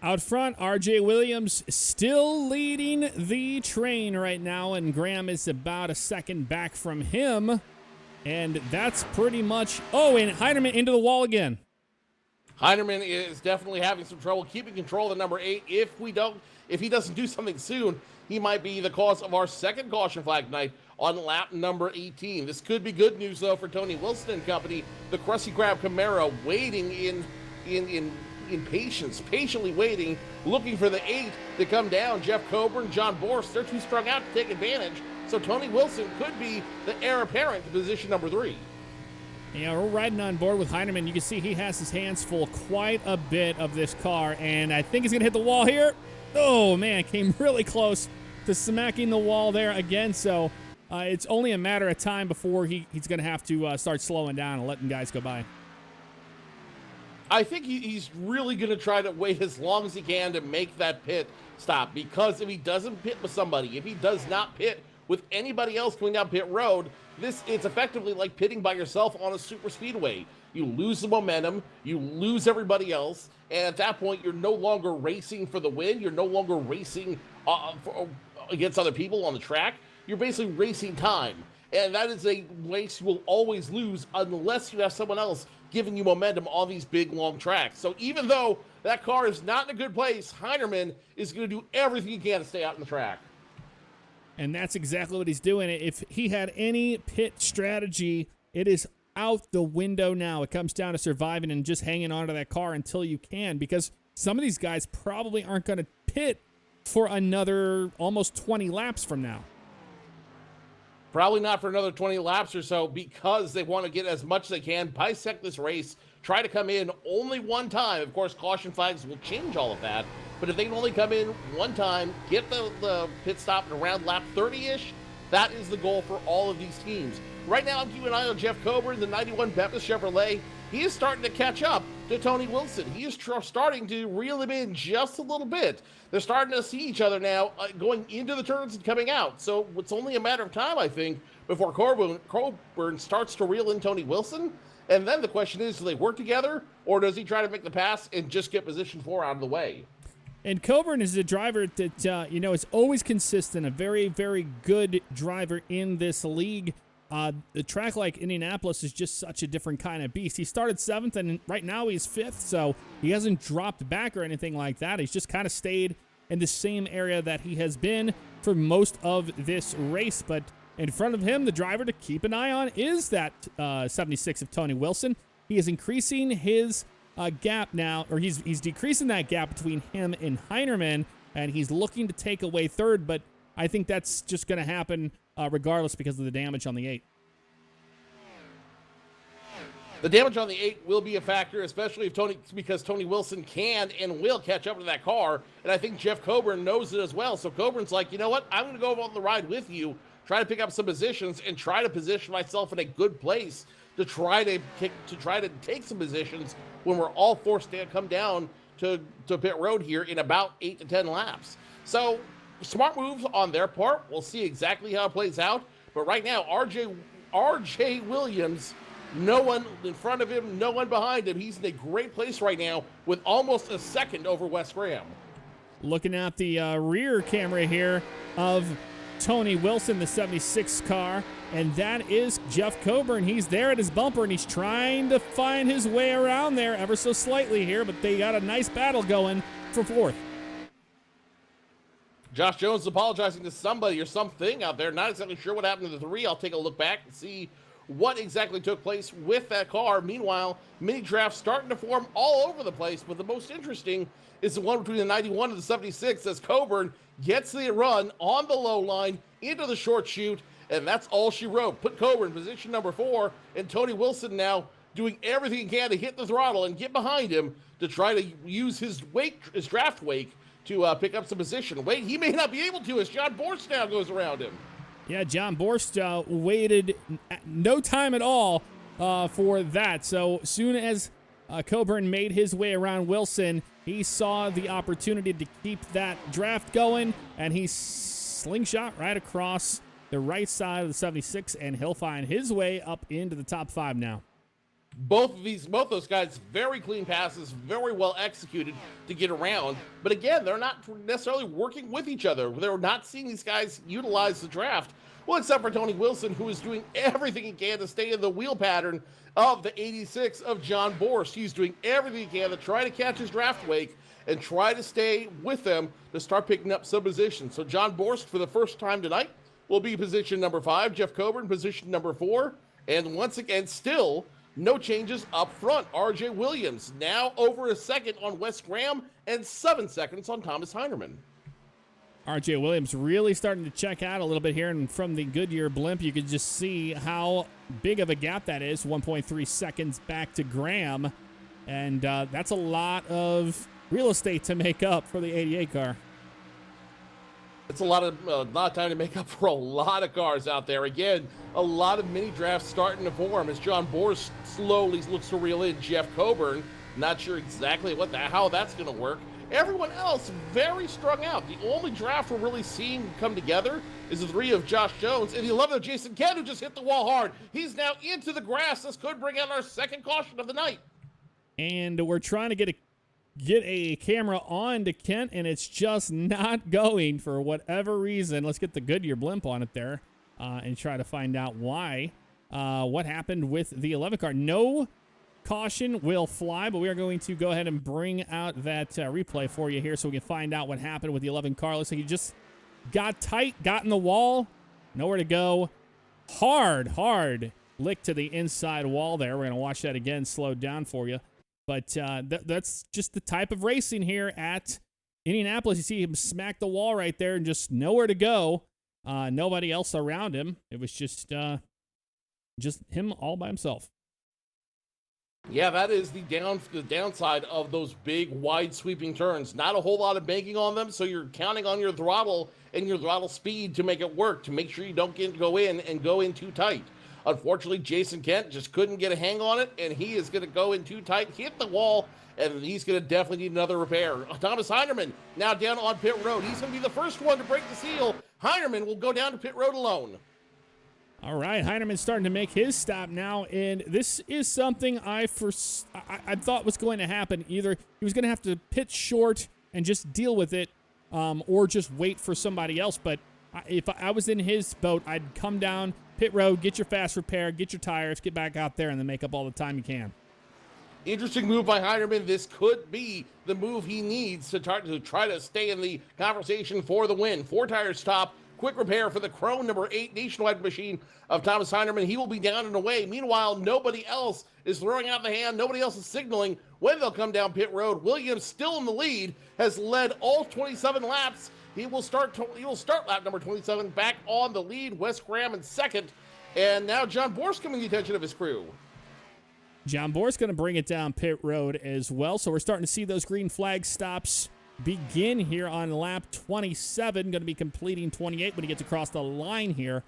Out front, R.J. Williams still leading the train right now, and Graham is about a second back from him. And that's pretty much... Oh, and Heinerman into the wall again. Heinerman is definitely having some trouble keeping control of the number 8. If he doesn't do something soon, he might be the cause of our second caution flag tonight on lap number 18. This could be good news, though, for Tony Wilson and company. The Krusty Krab Camaro waiting in patience, patiently waiting, looking for the 8 to come down. Jeff Coburn, John Borst, they're too strung out to take advantage. So Tony Wilson could be the heir apparent to position number 3. Yeah, we're riding on board with Heinerman. You can see he has his hands full quite a bit of this car, and I think he's going to hit the wall here. Oh, man, came really close to smacking the wall there again, so it's only a matter of time before he's going to have to start slowing down and letting guys go by. I think he's really going to try to wait as long as he can to make that pit stop, because if he doesn't pit with somebody, if he does not pit with anybody else coming down pit road, it's effectively like pitting by yourself on a super speedway. You lose the momentum, you lose everybody else, and at that point, you're no longer racing for the win. You're no longer racing against other people on the track. You're basically racing time, and that is a race you will always lose unless you have someone else giving you momentum on these big, long tracks. So even though that car is not in a good place, Heinerman is going to do everything he can to stay out in the track. And that's exactly what he's doing. If he had any pit strategy, it is out the window now. It comes down to surviving and just hanging on to that car until you can, because some of these guys probably aren't going to pit for another almost 20 laps from now. Probably not for another 20 laps or so, because they want to get as much as they can, bisect this race, try to come in only one time. Of course, caution flags will change all of that, but if they can only come in one time, get the pit stop around lap 30-ish, that is the goal for all of these teams. Right now, I'm keeping an eye on Jeff Coburn, the 91 Pepis Chevrolet. He is starting to catch up to Tony Wilson. He is starting to reel him in just a little bit. They're starting to see each other now going into the turns and coming out. So it's only a matter of time, I think, before Coburn starts to reel in Tony Wilson. And then the question is, do they work together, or does he try to make the pass and just get position 4 out of the way? And Coburn is a driver that, is always consistent, a very, very good driver in this league. The track like Indianapolis is just such a different kind of beast. He started 7th, and right now he's 5th, so he hasn't dropped back or anything like that. He's just kind of stayed in the same area that he has been for most of this race. But in front of him, the driver to keep an eye on is that 76 of Tony Wilson. He is increasing his gap now, or he's decreasing that gap between him and Heinerman, and he's looking to take away third, but I think that's just going to happen regardless because of the damage on the 8. The damage on the 8 will be a factor, especially because Tony Wilson can and will catch up to that car, and I think Jeff Coburn knows it as well. So Coburn's like, you know what? I'm going to go on the ride with you, try to pick up some positions, and try to position myself in a good place to try to take some positions when we're all forced to come down to pit road here in about 8 to 10 laps. So smart moves on their part. We'll see exactly how it plays out. But right now, RJ Williams, no one in front of him, no one behind him. He's in a great place right now with almost a second over Wes Graham. Looking at the rear camera here of Tony Wilson, the 76 car, and that is Jeff Coburn. He's there at his bumper, and he's trying to find his way around there ever so slightly here, but they got a nice battle going for fourth. Josh Jones apologizing to somebody or something out there. Not exactly sure what happened to the 3. I'll take a look back and see what exactly took place with that car. Meanwhile, mini drafts starting to form all over the place, but the most interesting is the one between the 91 and the 76 as Coburn gets the run on the low line into the short chute, and that's all she wrote. Put Coburn in position number 4, and Tony Wilson now doing everything he can to hit the throttle and get behind him to try to use his draft wake to pick up some position. Wait, he may not be able to as John Borst now goes around him. Yeah, John Borst waited no time at all for that. So soon as Coburn made his way around Wilson, he saw the opportunity to keep that draft going, and he slingshot right across the right side of the 76, and he'll find his way up into the top 5 now. Both those guys, very clean passes, very well executed to get around. But again, they're not necessarily working with each other. They're not seeing these guys utilize the draft. Well, except for Tony Wilson, who is doing everything he can to stay in the wheel pattern of the 86 of John Borst. He's doing everything he can to try to catch his draft wake and try to stay with them to start picking up some positions. So John Borst, for the first time tonight, will be position number 5. Jeff Coburn, position number 4. And once again, still no changes up front. RJ Williams now over a second on Wes Graham and 7 seconds on Thomas Heinerman. RJ Williams really starting to check out a little bit here, and from the Goodyear blimp, you could just see how big of a gap that is, 1.3 seconds back to Graham, and that's a lot of real estate to make up for the 88 car. It's a lot of time to make up for a lot of cars out there. Again, a lot of mini drafts starting to form as John Borst slowly looks to reel in Jeff Coburn. Not sure exactly how that's going to work. Everyone else very strung out. The only draft we're really seeing come together is the 3 of Josh Jones and the 11 of Jason Kent, who just hit the wall hard. He's now into the grass. This could bring out our second caution of the night. And we're trying to get a camera on to Kent, and it's just not going for whatever reason. Let's get the Goodyear blimp on it there and try to find out why. What happened with the 11 car. No caution will fly, but we are going to go ahead and bring out that replay for you here so we can find out what happened with the 11 car. Looks like he just got tight, got in the wall, nowhere to go. Hard lick to the inside wall there. We're going to watch that again, slowed down for you. But that's just the type of racing here at Indianapolis. You see him smack the wall right there and just nowhere to go. Nobody else around him. It was just him all by himself. Yeah, that is the downside of those big, wide sweeping turns. Not a whole lot of banking on them, so you're counting on your throttle and your throttle speed to make it work, to make sure you don't go in too tight. Unfortunately, Jason Kent just couldn't get a hang on it, and he is going to go in too tight, hit the wall, and he's going to definitely need another repair. Thomas Heinerman now down on pit road. He's going to be the first one to break the seal. Heinerman will go down to pit road alone. All right, Heinerman's starting to make his stop now, and this is something I thought was going to happen. Either he was going to have to pit short and just deal with it, or just wait for somebody else. But if I was in his boat, I'd come down pit road, get your fast repair, get your tires, get back out there, and then make up all the time you can. Interesting move by Heinerman. This could be the move he needs to try to stay in the conversation for the win. 4 tires top, Quick repair for the Chrome number 8 nationwide machine of Thomas Heinerman. He will be down and away. Meanwhile, nobody else is throwing out the hand. Nobody else is signaling when they'll come down pit road. Williams, still in the lead, has led all 27 laps. He will start lap number 27 back on the lead. Wes Graham in second. And now John Borst coming to the attention of his crew. John Borst going to bring it down pit road as well. So we're starting to see those green flag stops begin here on lap 27. Going to be completing 28 when he gets across the line here.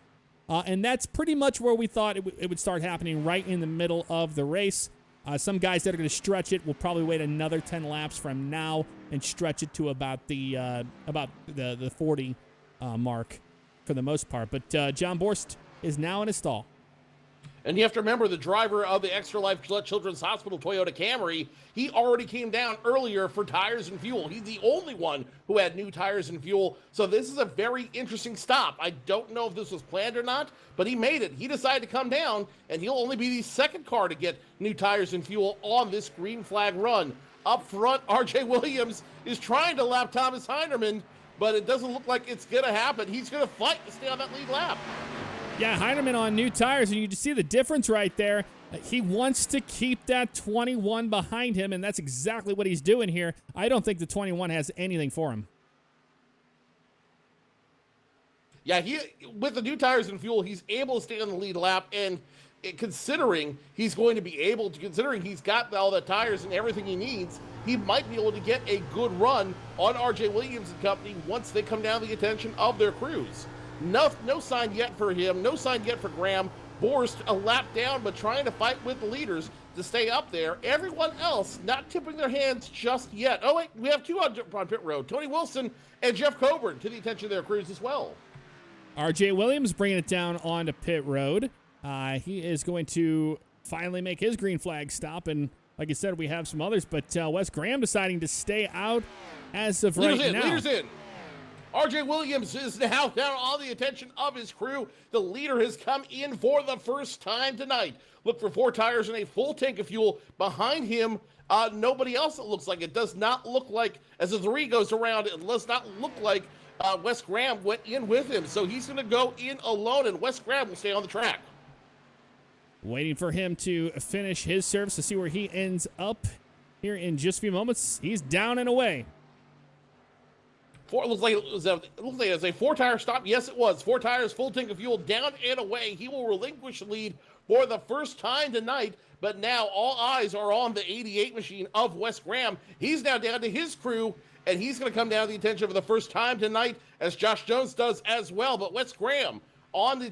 And that's pretty much where we thought it would start happening, right in the middle of the race. Some guys that are going to stretch it will probably wait another 10 laps from now and stretch it to about the 40 mark for the most part. But John Borst is now in his stall. And you have to remember, the driver of the Extra Life Children's Hospital Toyota Camry, he already came down earlier for tires and fuel. He's the only one who had new tires and fuel. So this is a very interesting stop. I don't know if this was planned or not, but he made it. He decided to come down, and he'll only be the second car to get new tires and fuel on this green flag run. Up front, RJ Williams is trying to lap Thomas Heinerman, but it doesn't look like it's going to happen. He's going to fight to stay on that lead lap. Yeah, Heinerman on new tires, and you just see the difference right there. He wants to keep that 21 behind him, and that's exactly what he's doing here. I don't think the 21 has anything for him. Yeah, with the new tires and fuel, he's able to stay on the lead lap, and considering he's got all the tires and everything he needs, he might be able to get a good run on RJ Williams and company once they come down the attention of their crews. No sign yet for him. No sign yet for Graham. Borst a lap down, but trying to fight with the leaders to stay up there. Everyone else not tipping their hands just yet. Oh, wait, we have two on pit road. Tony Wilson and Jeff Coburn to the attention of their crews as well. RJ Williams bringing it down onto pit road. He is going to finally make his green flag stop. And like I said, we have some others, but Wes Graham deciding to stay out as of right now. Leaders in. RJ Williams is now down on the attention of his crew. The leader has come in for the first time tonight. Look for 4 tires and a full tank of fuel. Behind him, nobody else, it looks like. It does not look like, as the 3 goes around, it does not look like Wes Graham went in with him. So he's going to go in alone, and Wes Graham will stay on the track. Waiting for him to finish his service to see where he ends up here in just a few moments. He's down and away. It looks like it was a 4-tire stop. Yes, it was. 4 tires, full tank of fuel, down and away. He will relinquish the lead for the first time tonight, but now all eyes are on the 88 machine of Wes Graham. He's now down to his crew, and he's going to come down to the attention for the first time tonight, as Josh Jones does as well. But Wes Graham on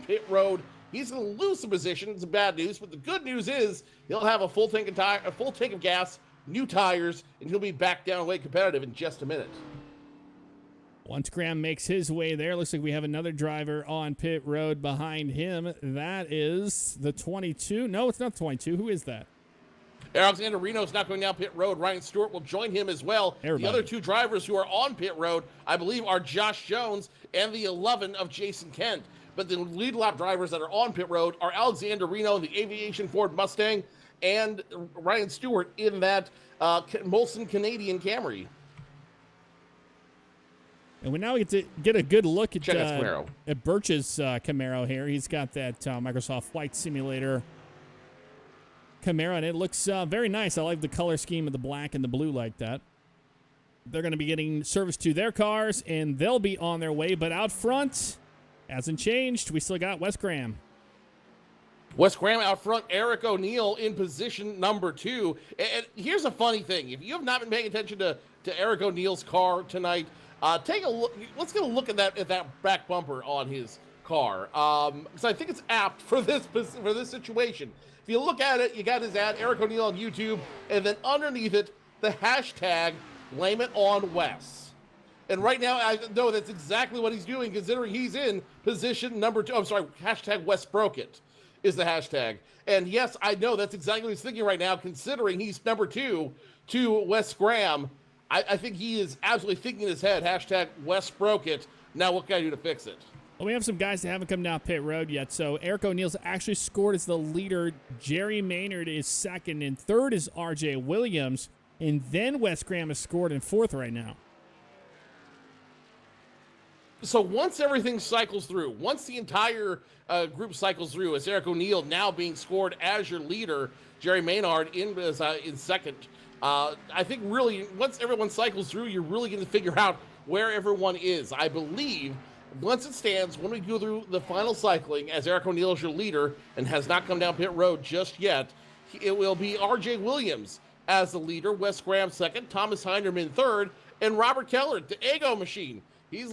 pit road, he's going to lose some position. It's bad news, but the good news is he'll have a full tank of gas, new tires, and he'll be back down away competitive in just a minute. Once Graham makes his way there, looks like we have another driver on pit road behind him. That is the 22. No, it's not the 22. Who is that? Alexander Reno's not going down pit road. Ryan Stewart will join him as well. Everybody. The other 2 drivers who are on pit road, I believe, are Josh Jones and the 11 of Jason Kent. But the lead lap drivers that are on pit road are Alexander Reno, the Aviation Ford Mustang, and Ryan Stewart in that Molson Canadian Camry. And we now get to get a good look at Birch's Camaro here. He's got that Microsoft Flight Simulator Camaro, and it looks very nice. I like the color scheme of the black and the blue like that. They're going to be getting service to their cars, and they'll be on their way. But out front, hasn't changed. We still got Wes Graham. Wes Graham out front, Eric O'Neill in position number 2. And here's a funny thing. If you have not been paying attention to Eric O'Neill's car tonight, take a look. Let's get a look at that back bumper on his car, because I think it's apt for this situation. If you look at it, you got his ad, Eric O'Neill on YouTube, and then underneath it, the hashtag Blame It On Wes. And right now, I know that's exactly what he's doing, considering he's in position number 2. I'm sorry, hashtag Wes Broke It is the hashtag. And yes, I know that's exactly what he's thinking right now, considering he's number 2 to Wes Graham. I think he is absolutely thinking in his head, hashtag Wes Broke It. Now what can I do to fix it? Well, we have some guys that haven't come down pit road yet. So Eric O'Neill's actually scored as the leader. Jerry Maynard is second, and third is RJ Williams. And then Wes Graham has scored in 4th right now. So once everything cycles through, once the entire group cycles through, as Eric O'Neill now being scored as your leader, Jerry Maynard in second. I think really once everyone cycles through, you're really going to figure out where everyone is. I believe once it stands, when we go through the final cycling, as Eric O'Neill is your leader and has not come down pit road just yet, it will be R.J. Williams as the leader, Wes Graham second, Thomas Heinerman third, and Robert Keller, the ego machine. He's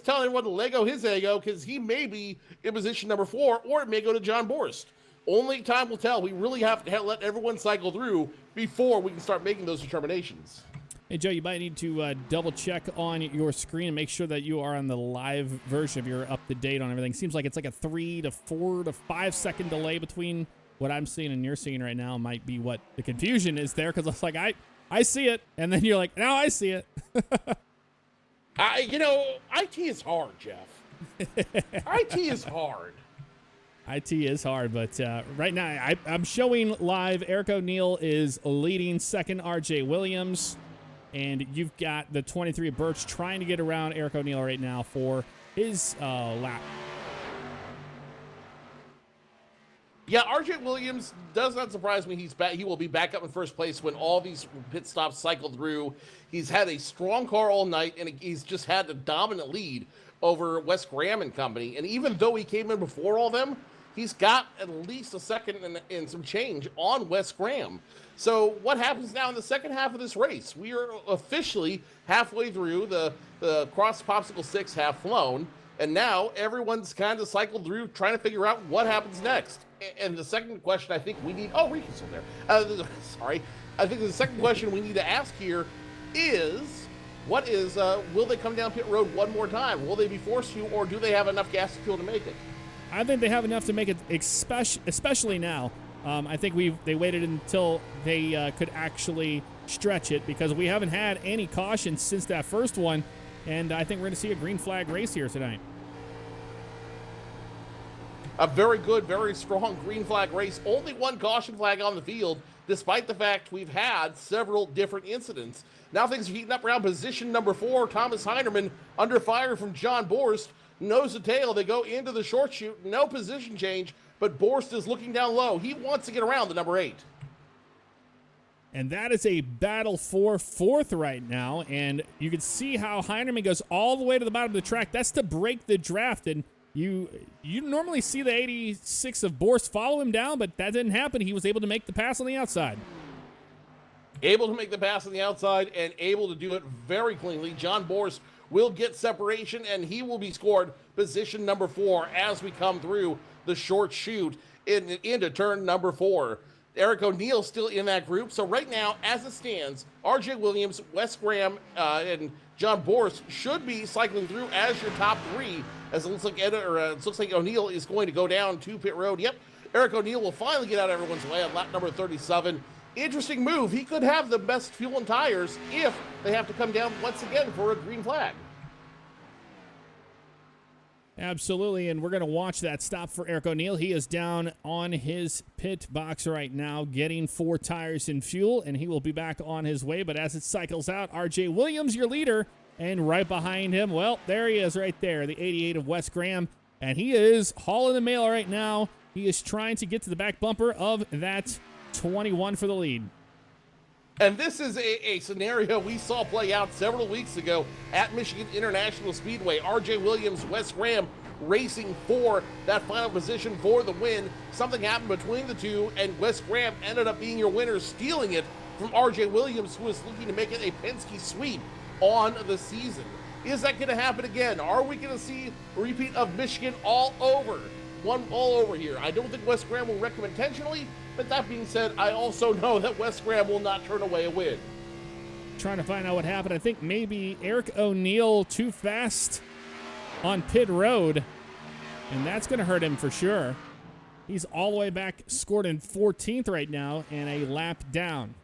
telling everyone to Lego his ego because he may be in position number 4, or it may go to John Borst. Only time will tell. We really have to let everyone cycle through before we can start making those determinations. Hey, Joe, you might need to double check on your screen and make sure that you are on the live version, if you're up to date on everything. Seems like it's like a 3 to 4 to 5 second delay between what I'm seeing and you're seeing right now. Might be what the confusion is there, because it's like, I see it, and then you're like, now I see it. IT is hard, Jeff. IT is hard. IT is hard, but right now I'm showing live. Eric O'Neill is leading second, R.J. Williams, and you've got the 23 Birch trying to get around Eric O'Neill right now for his lap. Yeah, R.J. Williams does not surprise me. He's back. He will be back up in first place when all these pit stops cycle through. He's had a strong car all night, and he's just had the dominant lead over Wes Graham and company. And even though he came in before all them, he's got at least a second and some change on Wes Graham. So what happens now in the second half of this race? We are officially halfway through the cross popsicle 6 half flown, and now everyone's kind of cycled through trying to figure out what happens next. And the second question I think we need... Oh, Rika's still there. Sorry. I think the second question we need to ask here is, will they come down pit road one more time? Will they be forced to, or do they have enough gas fuel to make it? I think they have enough to make it, especially now. I think they waited until they could actually stretch it, because we haven't had any caution since that first one, and I think we're going to see a green flag race here tonight. A very good, very strong green flag race. Only one caution flag on the field, despite the fact we've had several different incidents. Now things are heating up around position number 4. Thomas Heinerman under fire from John Borst. Nose to tail, they go into the short chute. No position change, but Borst is looking down low. He wants to get around the number 8. And that is a battle for 4th right now. And you can see how Heinerman goes all the way to the bottom of the track. That's to break the draft. And you normally see the 86 of Borst follow him down, but that didn't happen. He was able to make the pass on the outside. Able to make the pass on the outside and able to do it very cleanly. John Borst will get separation, and he will be scored position number 4 as we come through the short chute into turn number 4. Eric O'Neill still in that group. So right now, as it stands, R.J. Williams, Wes Graham, and John Borst should be cycling through as your top 3, as it looks like O'Neill is going to go down to pit road. Yep, Eric O'Neill will finally get out of everyone's way on lap number 37. Interesting move. He could have the best fuel and tires if they have to come down once again for a green flag. Absolutely, and we're going to watch that stop for Eric O'Neill. He is down on his pit box right now, getting 4 tires and fuel, and he will be back on his way. But as it cycles out, R.J. Williams, your leader, and right behind him, well, there he is right there, the 88 of Wes Graham, and he is hauling the mail right now. He is trying to get to the back bumper of that 21 for the lead. And this is a scenario we saw play out several weeks ago at Michigan International Speedway. R.J. Williams, Wes Graham racing for that final position for the win. Something happened between the two, and Wes Graham ended up being your winner, stealing it from R.J. Williams, who was looking to make it a Penske sweep on the season. Is that going to happen again? Are we going to see a repeat of Michigan all over here? I don't think Wes Graham will wreck him intentionally. But that being said, I also know that Wes Graham will not turn away a win. Trying to find out what happened. I think maybe Eric O'Neill too fast on pit road, and that's going to hurt him for sure. He's all the way back, scored in 14th right now, and a lap down.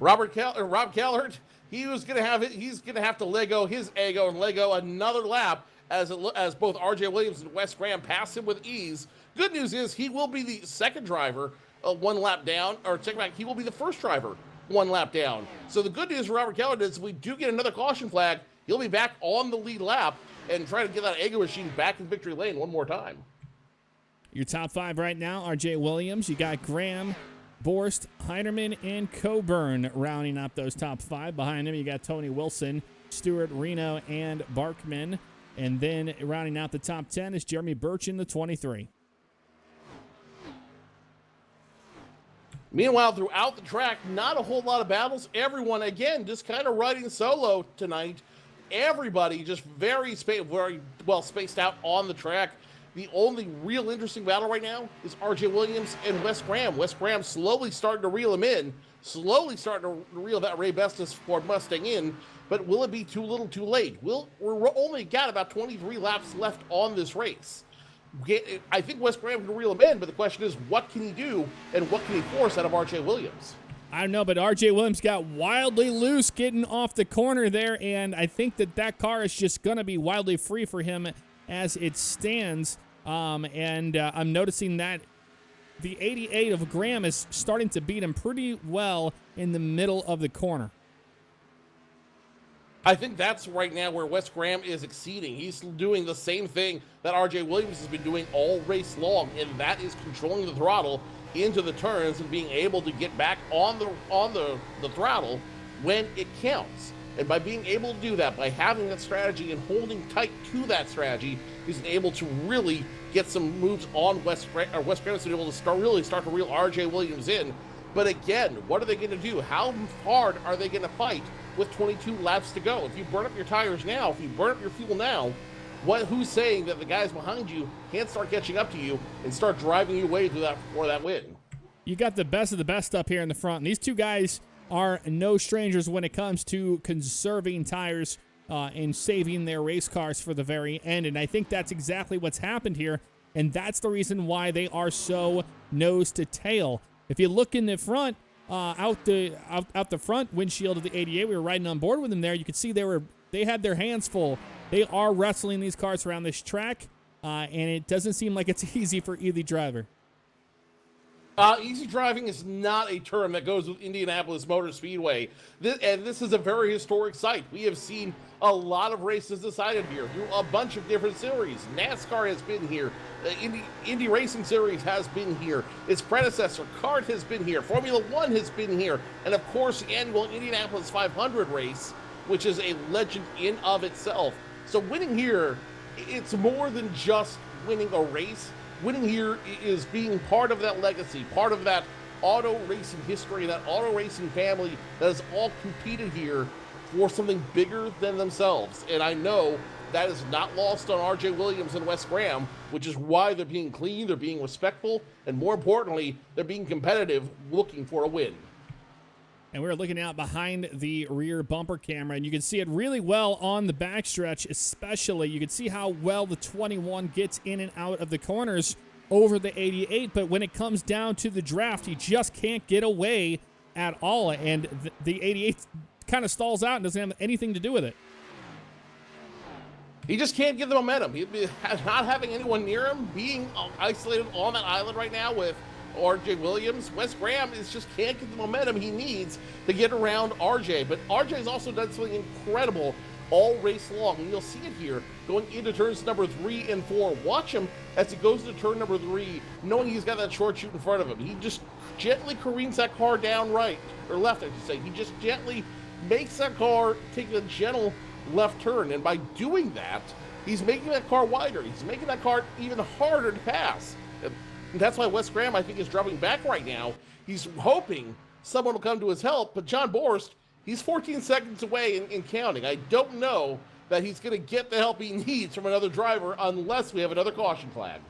Rob Kellert, he's going to have to Lego his ego and Lego another lap as both R.J. Williams and Wes Graham pass him with ease. Good news is he will be the second driver 1 lap down, or take back, he will be the first driver 1 lap down. So the good news for Robert Kellert is if we do get another caution flag, he'll be back on the lead lap and try to get that Ego machine back in victory lane one more time. Your top 5 right now, R.J. Williams. You got Graham, Borst, Heinerman, and Coburn rounding up those top 5. Behind him, you got Tony Wilson, Stewart, Reno, and Barkman. And then rounding out the top 10 is Jeremy Birch in the 23. Meanwhile, throughout the track, not a whole lot of battles. Everyone, again, just kind of riding solo tonight. Everybody just very well spaced out on the track. The only real interesting battle right now is R.J. Williams and Wes Graham. Wes Graham slowly starting to reel him in, slowly starting to reel that Ray Bestis Ford Mustang in, but will it be too little too late? We're only got about 23 laps left on this race. I think Wes Graham can reel him in, but the question is, what can he do, and what can he force out of R.J. Williams? I don't know, but R.J. Williams got wildly loose getting off the corner there, and I think that car is just going to be wildly free for him as it stands. I'm noticing that the 88 of Graham is starting to beat him pretty well in the middle of the corner. I think that's right now where Wes Graham is exceeding. He's doing the same thing that R.J. Williams has been doing all race long, and that is controlling the throttle into the turns and being able to get back on the throttle when it counts. And by being able to do that, by having that strategy and holding tight to that strategy, he's able to really get some moves on Wes Graham's to be able to start to reel R.J. Williams in. But again, what are they going to do? How hard are they going to fight with 22 laps to go? If you burn up your tires now, if you burn up your fuel now, who's saying that the guys behind you can't start catching up to you and start driving your way for that win? You got the best of the best up here in the front. And these two guys are no strangers when it comes to conserving tires and saving their race cars for the very end. And I think that's exactly what's happened here. And that's the reason why they are so nose to tail. If you look in the front, out the front windshield of the 88, we were riding on board with them there. You could see they had their hands full. They are wrestling these cars around this track, and it doesn't seem like it's easy for either driver. Easy driving is not a term that goes with Indianapolis Motor Speedway. This is a very historic site. We have seen a lot of races decided here through a bunch of different series. NASCAR has been here. The Indy Racing Series has been here. Its predecessor, CART, has been here. Formula One has been here. And of course, the annual Indianapolis 500 race, which is a legend in of itself. So winning here, it's more than just winning a race. Winning here is being part of that legacy, part of that auto racing history, that auto racing family that has all competed here for something bigger than themselves. And I know that is not lost on R.J. Williams and Wes Graham, which is why they're being clean, they're being respectful, and more importantly, they're being competitive, looking for a win. And we're looking out behind the rear bumper camera, and you can see it really well on the backstretch, especially. You can see how well the 21 gets in and out of the corners over the 88, but when it comes down to the draft, he just can't get away at all, and the 88 kind of stalls out and doesn't have anything to do with it. He just can't get the momentum. Not having anyone near him, being isolated on that island right now with R.J. Williams, Wes Graham just can't get the momentum he needs to get around R.J. But R.J.'s also done something incredible all race long, and you'll see it here going into turns number 3 and 4. Watch him as he goes into turn number 3, knowing he's got that short chute in front of him. He just gently careens that car down right, or left, I should say. He just gently makes that car take a gentle left turn, and by doing that, he's making that car wider. He's making that car even harder to pass. And that's why Wes Graham, I think, is dropping back right now. He's hoping someone will come to his help, but John Borst, he's 14 seconds away in counting. I don't know that he's going to get the help he needs from another driver unless we have another caution flag.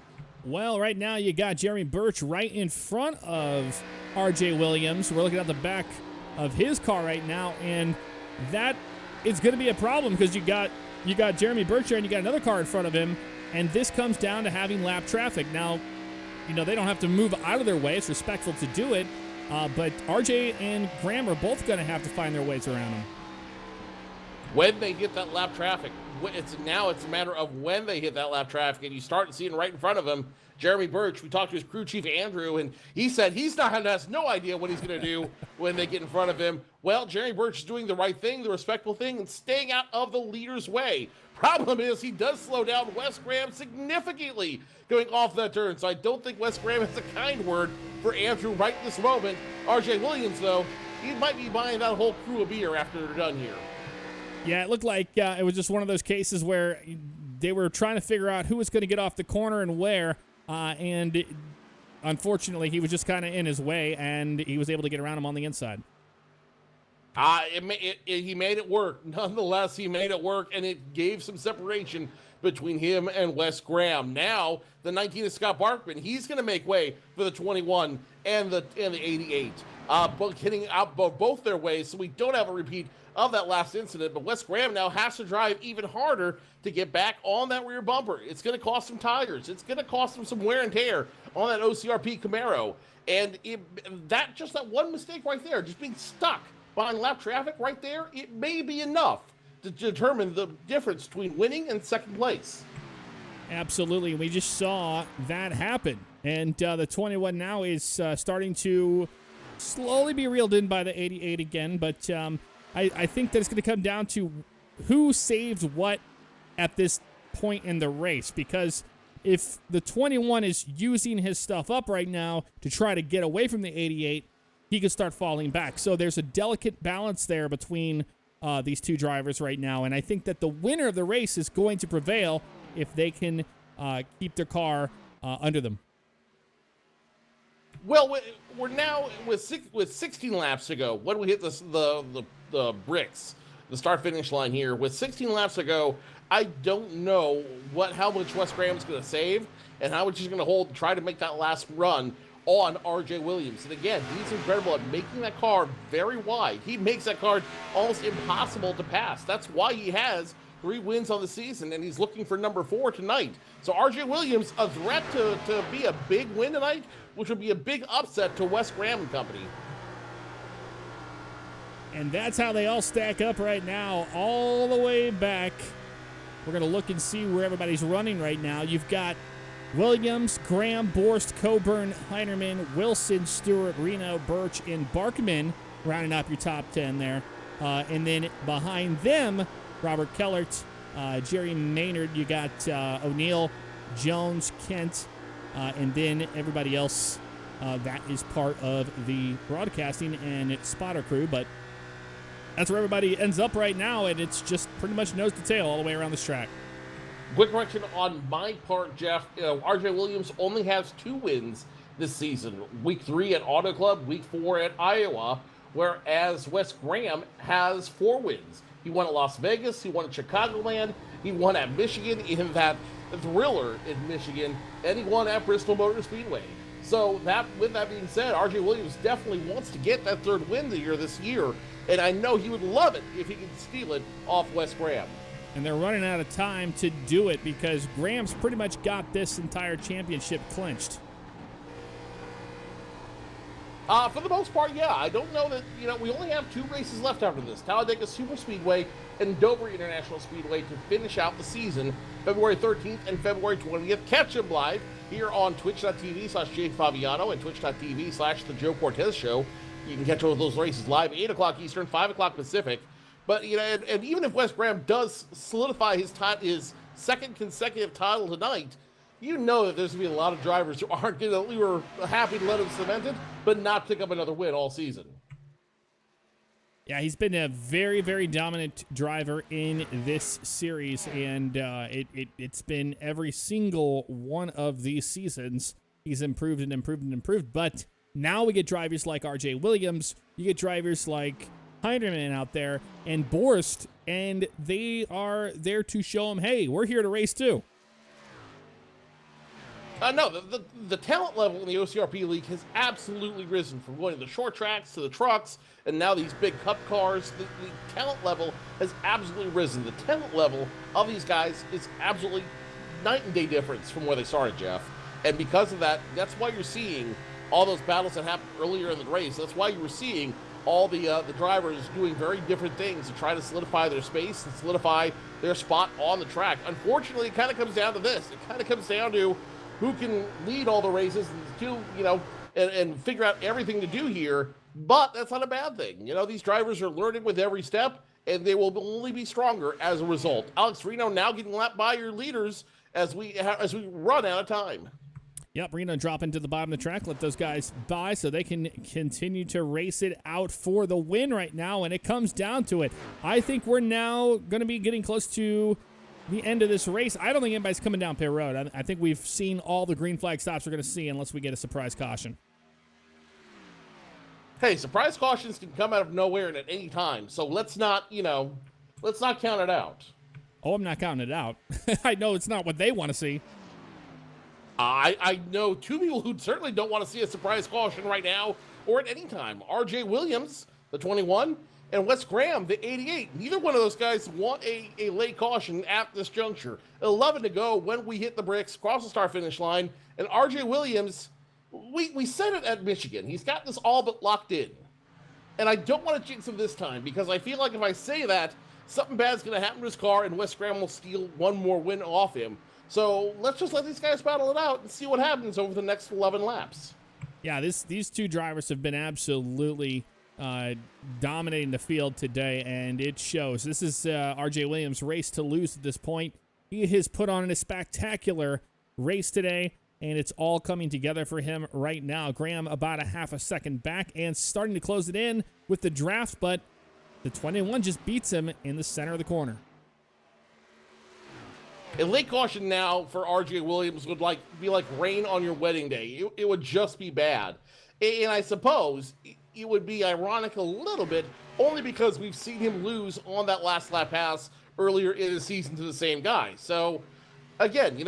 Well, right now you got Jeremy Birch right in front of R.J. Williams. We're looking at the back of his car right now, and that is going to be a problem because you got Jeremy Birch there and you got another car in front of him, and this comes down to having lap traffic. Now, you know, they don't have to move out of their way. It's respectful to do it. But RJ and Graham are both going to have to find their ways around him. when they hit that lap traffic. It's a matter of when they hit that lap traffic, and you start seeing right in front of him Jeremy Birch. We talked to his crew chief Andrew, and he said has no idea what he's going to do when they get in front of him. Well, Jeremy Birch is doing the right thing, the respectful thing, and staying out of the leader's way. Problem is, he does slow down Wes Graham significantly going off that turn, so I don't think Wes Graham has a kind word for Andrew right this moment. RJ Williams, though, he might be buying that whole crew a beer after they're done here. Yeah, it looked like it was just one of those cases where they were trying to figure out who was going to get off the corner and where, and unfortunately, he was just kind of in his way, and he was able to get around him on the inside. He made it work. Nonetheless, he made it work, and it gave some separation between him and Wes Graham. Now, the 19 is Scott Barkman. He's going to make way for the 21 and the 88. But hitting out both their ways, so we don't have a repeat of that last incident. But Wes Graham now has to drive even harder to get back on that rear bumper. It's going to cost him tires. It's going to cost him some wear and tear on that OCRP Camaro. And that one mistake right there, just being stuck behind lap traffic right there, it may be enough to determine the difference between winning and second place. Absolutely. We just saw that happen. And the 21 now is starting to slowly be reeled in by the 88 again. But I think that it's going to come down to who saved what at this point in the race. Because if the 21 is using his stuff up right now to try to get away from the 88, he could start falling back. So there's a delicate balance there between these two drivers right now. And I think that the winner of the race is going to prevail if they can keep their car under them. Well, we're now with 16 laps to go. When we hit the bricks, the start-finish line here, with 16 laps to go, I don't know how much Wes Graham's going to save and how much he's going to try to make that last run on RJ Williams. And again, he's incredible at making that car very wide. He makes that car almost impossible to pass. That's why he has 3 wins on the season, and he's looking for number 4 tonight. So RJ Williams, a threat to be a big win tonight, which would be a big upset to Wes Graham and company. And that's how they all stack up right now, all the way back. We're going to look and see where everybody's running right now. You've got Williams, Graham, Borst, Coburn, Heinerman, Wilson, Stewart, Reno, Birch, and Barkman rounding up your top 10 there. And then behind them, Robert Kellert, Jerry Maynard, you got O'Neill, Jones, Kent, and then everybody else that is part of the broadcasting and spotter crew. But that's where everybody ends up right now, and it's just pretty much nose to tail all the way around this track. Quick correction on my part, Jeff. RJ Williams only has 2 wins this season. Week 3 at Auto Club, Week 4 at Iowa, whereas Wes Graham has 4 wins. He won at Las Vegas, he won at Chicagoland, he won at Michigan in that thriller in Michigan, and he won at Bristol Motor Speedway. So with that being said, RJ Williams definitely wants to get that 3rd win this year, and I know he would love it if he could steal it off Wes Graham. And they're running out of time to do it because Graham's pretty much got this entire championship clinched. For the most part, yeah. I don't know that, we only have 2 races left after this. Talladega Superspeedway and Dover International Speedway to finish out the season, February 13th and February 20th. Catch him live here on twitch.tv/jfavignano and twitch.tv/The Joe Cortez Show. You can catch all of those races live, 8 o'clock Eastern, 5 o'clock Pacific. But, and even if Wes Graham does solidify his 2nd consecutive title tonight, you know that there's going to be a lot of drivers who aren't going to, we were happy to let him cement it, but not pick up another win all season. Yeah, he's been a very, very dominant driver in this series, and it's been every single one of these seasons. He's improved and improved and improved, but now we get drivers like RJ Williams, you get drivers like Heinerman out there, and Borst, and they are there to show him, hey, we're here to race too. No, the talent level in the OCRP League has absolutely risen from going to the short tracks to the trucks and now these big cup cars. The talent level has absolutely risen. The talent level of these guys is absolutely night and day difference from where they started, Jeff. And because of that, that's why you're seeing all those battles that happened earlier in the race. That's why you were seeing all the drivers doing very different things to try to solidify their space and solidify their spot on the track. Unfortunately, it kind of comes down to this. It kind of comes down to who can lead all the races and do, and figure out everything to do here. But that's not a bad thing. These drivers are learning with every step, and they will only be stronger as a result. Alex Reno now getting lapped by your leaders as we run out of time. Yep, Reno drop into the bottom of the track, let those guys by so they can continue to race it out for the win right now, and it comes down to it. I think we're now going to be getting close to the end of this race. I don't think anybody's coming down pit road. I think we've seen all the green flag stops we're going to see unless we get a surprise caution. Hey, surprise cautions can come out of nowhere and at any time, so let's not count it out. Oh, I'm not counting it out. I know it's not what they want to see. I know two people who certainly don't want to see a surprise caution right now or at any time. RJ Williams, the 21, and Wes Graham, the 88. Neither one of those guys want a late caution at this juncture. 11 to go when we hit the bricks, cross the start finish line, and RJ Williams, we said it at Michigan. He's got this all but locked in. And I don't want to jinx him this time because I feel like if I say that, something bad's going to happen to his car and Wes Graham will steal one more win off him. So let's just let these guys battle it out and see what happens over the next 11 laps. Yeah, these two drivers have been absolutely dominating the field today, and it shows. This is RJ Williams' race to lose at this point. He has put on a spectacular race today, and it's all coming together for him right now. Graham about a half a second back and starting to close it in with the draft, but the 21 just beats him in the center of the corner. A late caution now for RJ Williams would be like rain on your wedding day. It would just be bad. And I suppose it would be ironic a little bit, only because we've seen him lose on that last lap pass earlier in the season to the same guy. So, again,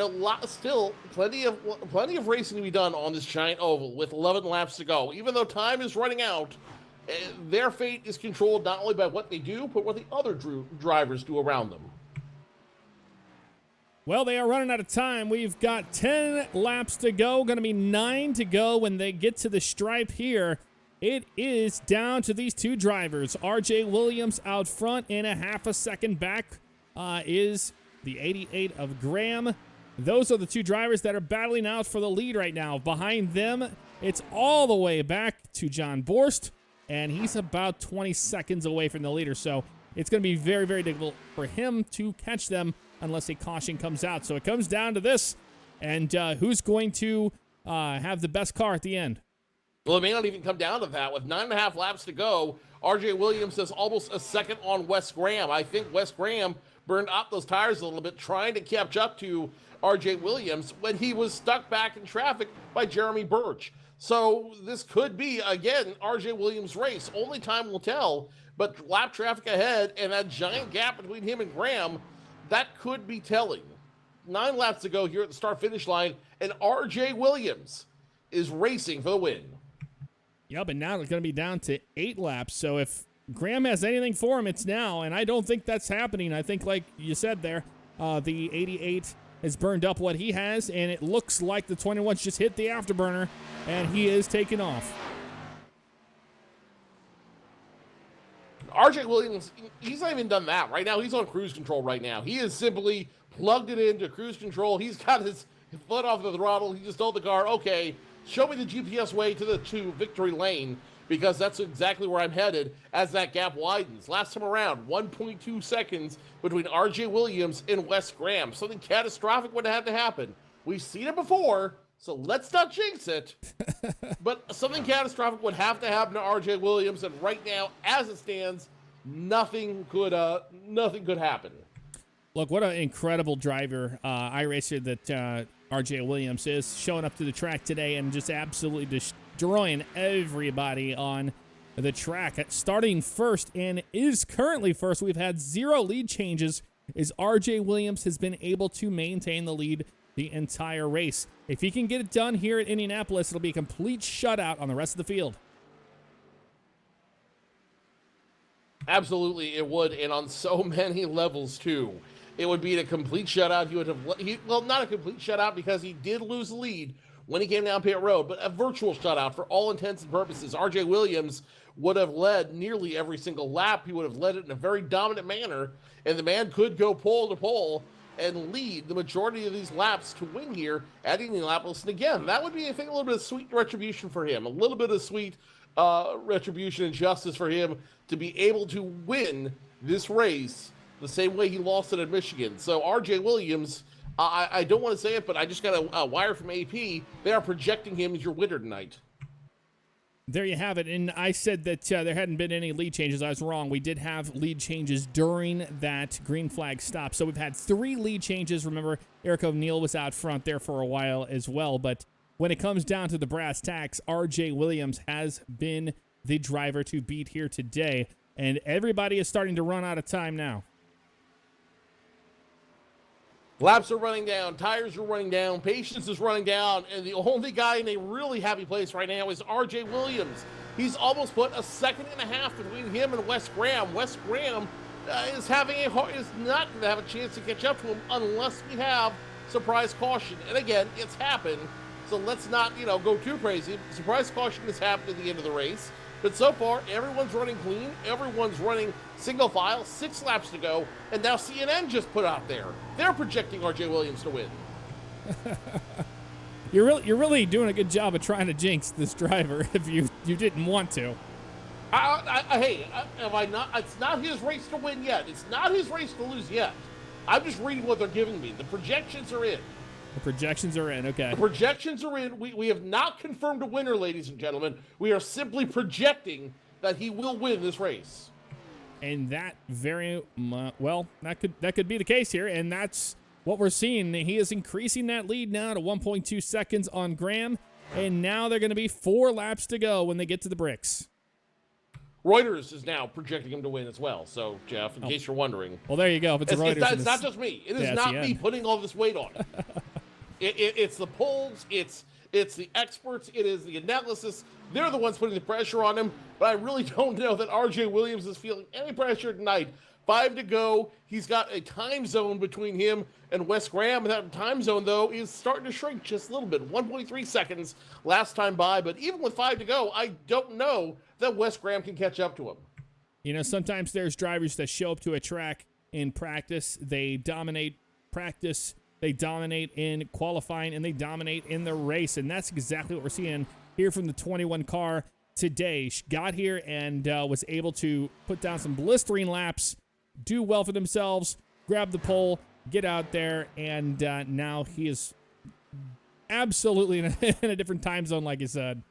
still plenty of racing to be done on this giant oval with 11 laps to go. Even though time is running out, their fate is controlled not only by what they do, but what the other drivers do around them. Well, they are running out of time. We've got 10 laps to go. Going to be 9 to go when they get to the stripe here. It is down to these two drivers. RJ Williams out front and a half a second back is the 88 of Graham. Those are the two drivers that are battling out for the lead right now. Behind them, it's all the way back to John Borst, and he's about 20 seconds away from the leader. So it's going to be very, very difficult for him to catch them unless a caution comes out. So it comes down to this, and who's going to have the best car at the end? Well, it may not even come down to that. With 9.5 laps to go, RJ Williams is almost a second on Wes Graham. I think Wes Graham burned up those tires a little bit trying to catch up to RJ Williams when he was stuck back in traffic by Jeremy Birch. So this could be, again, RJ Williams' race. Only time will tell, but lap traffic ahead and that giant gap between him and Graham, that could be telling. 9 laps to go here at the start-finish line, and RJ Williams is racing for the win. Yep, and now it's going to be down to 8 laps. So if Graham has anything for him, it's now, and I don't think that's happening. I think, like you said there, the 88 has burned up what he has, and it looks like the 21's just hit the afterburner, and he is taking off. RJ Williams, he's not even done that. Right now, he's on cruise control right now. He has simply plugged it into cruise control. He's got his foot off the throttle. He just told the car, okay, show me the GPS way to victory lane, because that's exactly where I'm headed as that gap widens. Last time around, 1.2 seconds between RJ Williams and Wes Graham. Something catastrophic would have to happen. We've seen it before, so let's not jinx it. But something catastrophic would have to happen to RJ Williams, and right now, as it stands, nothing could happen. Look, what an incredible driver, iRacer that RJ Williams is, showing up to the track today and just absolutely destroying everybody on the track. Starting first and is currently first. We've had 0 lead changes as RJ Williams has been able to maintain the lead the entire race. If he can get it done here at Indianapolis, it'll be a complete shutout on the rest of the field. Absolutely, it would, and on so many levels, too. It would be a complete shutout. He would have, well, not a complete shutout because he did lose the lead when he came down pit road, but a virtual shutout for all intents and purposes. RJ Williams would have led nearly every single lap. He would have led it in a very dominant manner, and the man could go pole to pole and lead the majority of these laps to win here at Indianapolis. And again, that would be, I think, a little bit of sweet retribution for him, a little bit of sweet retribution and justice for him to be able to win this race the same way he lost it at Michigan. So RJ Williams, I don't want to say it, but I just got a wire from AP. They are projecting him as your winner tonight. There you have it. And I said that there hadn't been any lead changes. I was wrong. We did have lead changes during that green flag stop. So we've had 3 lead changes. Remember, Eric O'Neill was out front there for a while as well. But when it comes down to the brass tacks, RJ Williams has been the driver to beat here today. And everybody is starting to run out of time now. Laps are running down, tires are running down, patience is running down, and the only guy in a really happy place right now is RJ Williams. He's almost put a second and a half between him and Wes Graham. Wes Graham is not going to have a chance to catch up to him unless we have surprise caution. And again, it's happened, so let's not go too crazy. Surprise caution has happened at the end of the race. But so far, everyone's running clean. Everyone's running single file. 6 laps to go. And now CNN just put out there. They're projecting RJ Williams to win. You're really doing a good job of trying to jinx this driver if you didn't want to. Am I not? It's not his race to win yet. It's not his race to lose yet. I'm just reading what they're giving me. The projections are in. The projections are in, okay. The projections are in. We have not confirmed a winner, ladies and gentlemen. We are simply projecting that he will win this race. And that that could be the case here, and that's what we're seeing. He is increasing that lead now to 1.2 seconds on Graham, and now they're going to be 4 laps to go when they get to the bricks. Reuters is now projecting him to win as well. So, Jeff, in case you're wondering. Well, there you go. If it's Reuters. It's not just me. It is not me putting all this weight on. It's the polls, it's the experts, it is the analysis. They're the ones putting the pressure on him, but I really don't know that RJ Williams is feeling any pressure tonight. 5 to go. He's got a time zone between him and Wes Graham, and that time zone, though, is starting to shrink just a little bit. 1.3 seconds last time by, but even with 5 to go, I don't know that Wes Graham can catch up to him. Sometimes there's drivers that show up to a track in practice, they dominate practice, they dominate in qualifying, and they dominate in the race. And that's exactly what we're seeing here from the 21 car today. She got here and was able to put down some blistering laps, do well for themselves, grab the pole, get out there, and now he is absolutely in a different time zone, like you said.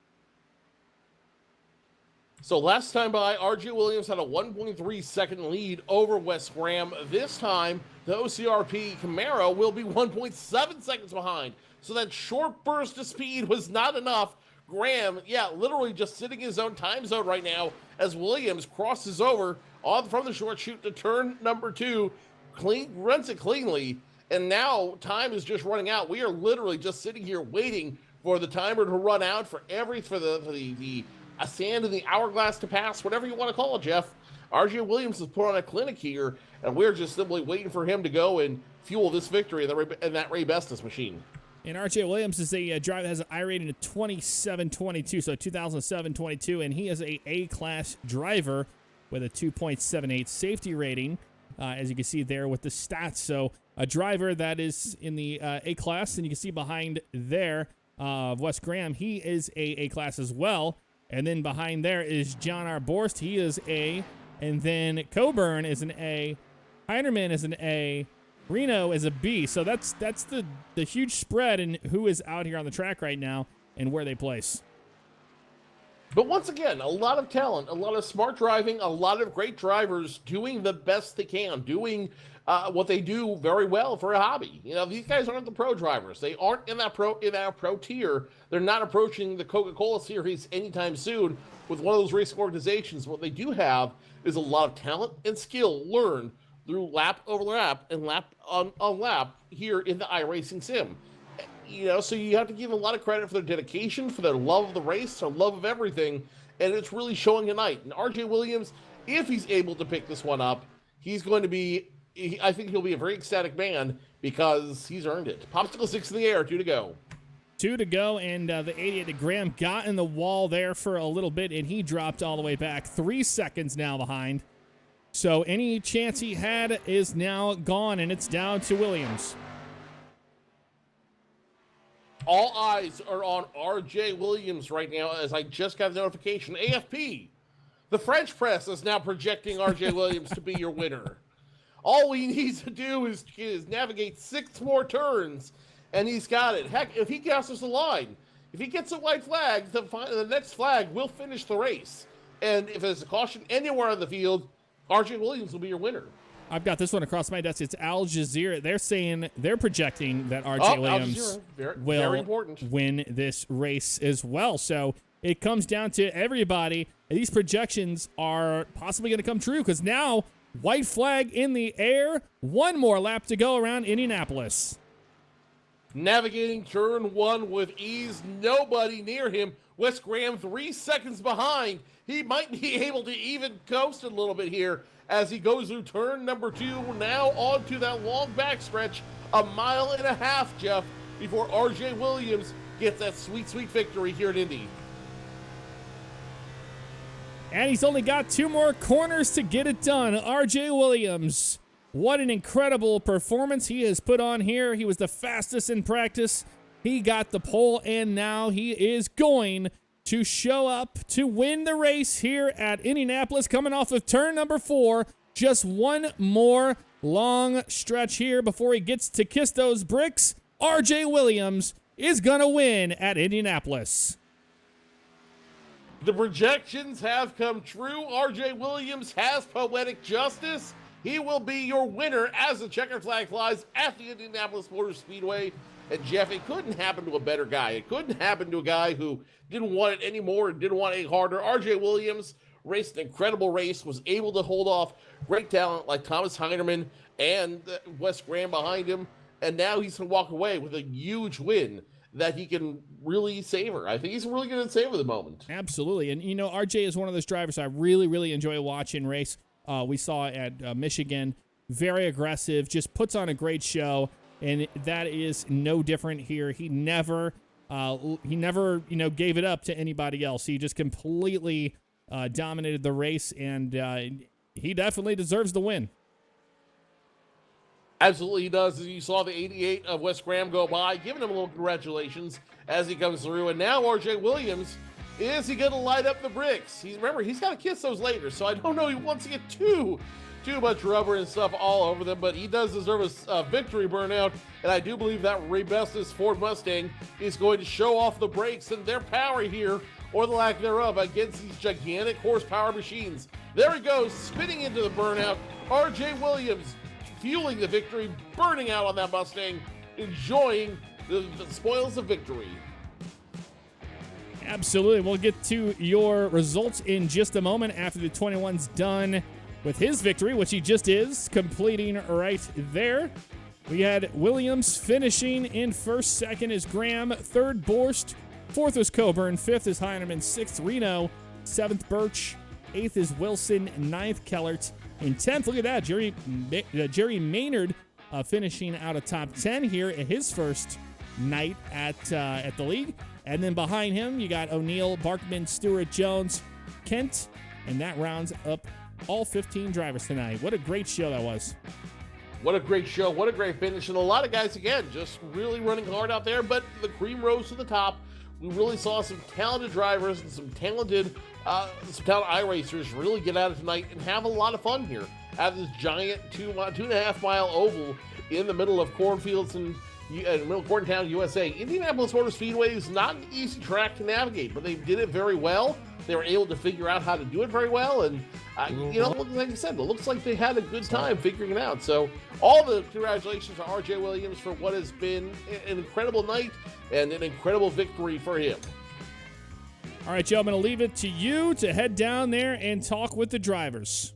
So last time by, RJ Williams had a 1.3 second lead over Wes Graham. This time, the OCRP Camaro will be 1.7 seconds behind. So that short burst of speed was not enough. Graham, literally just sitting in his own time zone right now as Williams crosses over from the short chute to turn number 2, runs it cleanly, and now time is just running out. We are literally just sitting here waiting for the timer to run out for the sand in the hourglass to pass, whatever you want to call it, Jeff. RJ Williams has put on a clinic here, and we're just simply waiting for him to go and fuel this victory in that Ray Bestis machine. And RJ Williams is a driver that has an iRating of 2722, so 2007-22, and he is a A-class driver with a 2.78 safety rating, as you can see there with the stats. So a driver that is in the A-class, and you can see behind there, Wes Graham, he is a A-class as well. And then behind there is John R. Borst. He is A. And then Coburn is an A. Heinerman is an A. Reno is a B. So that's the huge spread in who is out here on the track right now and where they place. But once again, a lot of talent, a lot of smart driving, a lot of great drivers doing the best they can, doing what they do very well for a hobby. These guys aren't the pro drivers. They aren't in that pro tier. They're not approaching the Coca-Cola Series anytime soon with one of those racing organizations. What they do have is a lot of talent and skill learned through lap over lap and lap on lap here in the iRacing sim. So you have to give them a lot of credit for their dedication, for their love of the race, their love of everything, and it's really showing tonight. And RJ Williams, if he's able to pick this one up, I think he'll be a very ecstatic man because he's earned it. Popsicle 6 in the air, 2 to go. 2 to go, and the 88 Graham got in the wall there for a little bit, and he dropped all the way back. 3 seconds now behind. So any chance he had is now gone, and it's down to Williams. All eyes are on R.J. Williams right now, as I just got the notification. AFP, the French press is now projecting R.J. Williams to be your winner. All he needs to do is navigate 6 more turns, and he's got it. Heck, if he crosses the line, if he gets a white flag, the next flag will finish the race. And if there's a caution anywhere on the field, R.J. Williams will be your winner. I've got this one across my desk. It's Al Jazeera. They're projecting that R.J. Williams will win this race as well. So it comes down to everybody. These projections are possibly going to come true because now white flag in the air. 1 more lap to go around Indianapolis. Navigating turn 1 with ease. Nobody near him. Wes Graham 3 seconds behind. He might be able to even coast a little bit here as he goes through turn number 2, now onto that long backstretch, 1.5 miles, Jeff, before R.J. Williams gets that sweet, sweet victory here at Indy. And he's only got 2 more corners to get it done. R.J. Williams, what an incredible performance he has put on here. He was the fastest in practice. He got the pole, and now he is going to show up to win the race here at Indianapolis, coming off of turn number 4. Just 1 more long stretch here before he gets to kiss those bricks. R.J. Williams is going to win at Indianapolis. The projections have come true. R.J. Williams has poetic justice. He will be your winner as the checkered flag flies at the Indianapolis Motor Speedway. And Jeff, it couldn't happen to a better guy. It couldn't happen to a guy who didn't want it anymore and didn't want it any harder. R.J. Williams raced an incredible race, was able to hold off great talent like Thomas Heinerman and Wes Graham behind him. And now he's going to walk away with a huge win that he can really savor. I think he's really going to savor the moment. Absolutely. And, you know, RJ is one of those drivers I really, really enjoy watching race. We saw at Michigan, very aggressive, just puts on a great show. And that is no different here. He never, gave it up to anybody else. He just completely dominated the race, and he definitely deserves the win. Absolutely he does. As you saw the 88 of Wes Graham go by, giving him a little congratulations as he comes through. And now R.J. Williams, is he going to light up the bricks? Remember, he's got to kiss those later, so I don't know he wants to get too much rubber and stuff all over them, but he does deserve a victory burnout, and I do believe that Ray Bestis Ford Mustang is going to show off the brakes and their power here, or the lack thereof, against these gigantic horsepower machines. There he goes, spinning into the burnout. R.J. Williams fueling the victory, burning out on that Mustang, enjoying the spoils of victory. Absolutely. We'll get to your results in just a moment after the 21's done with his victory, which he just is, completing right there. We had Williams finishing in first. Second is Graham. Third, Borst. Fourth is Coburn. Fifth is Heineman. Sixth, Reno. Seventh, Birch. Eighth is Wilson. Ninth, Kellert. In 10th, look at that, Jerry Maynard finishing out of top 10 here at his first night at the league. And then behind him, you got O'Neill, Barkman, Stewart, Jones, Kent, and that rounds up all 15 drivers tonight. What a great show that was. What a great show. What a great finish. And a lot of guys, again, just really running hard out there, but the cream rose to the top. We really saw some talented drivers and some talented iRacers really get at it tonight and have a lot of fun here at this giant 2.5 mile oval in the middle of cornfields and middle Corntown, USA. Indianapolis Motor Speedway is not an easy track to navigate, but they did it very well. They were able to figure out how to do it very well, and like I said, it looks like they had a good time figuring it out. So all the congratulations to R.J. Williams for what has been an incredible night and an incredible victory for him. All right, Joe, I'm going to leave it to you to head down there and talk with the drivers.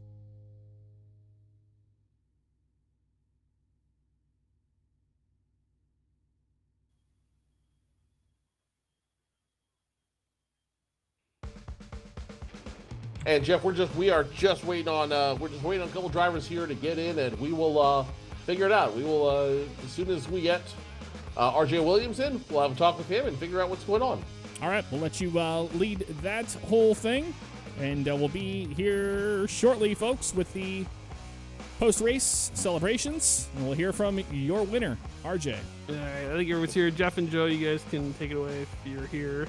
And Jeff, we are just waiting on a couple drivers here to get in, and we will figure it out. We will as soon as we get RJ Williams in. We'll have a talk with him and figure out what's going on. All right, we'll let you lead that whole thing, and we'll be here shortly, folks, with the post-race celebrations, and we'll hear from your winner, RJ. All right, I think everyone's here. Jeff and Joe, you guys can take it away if you're here.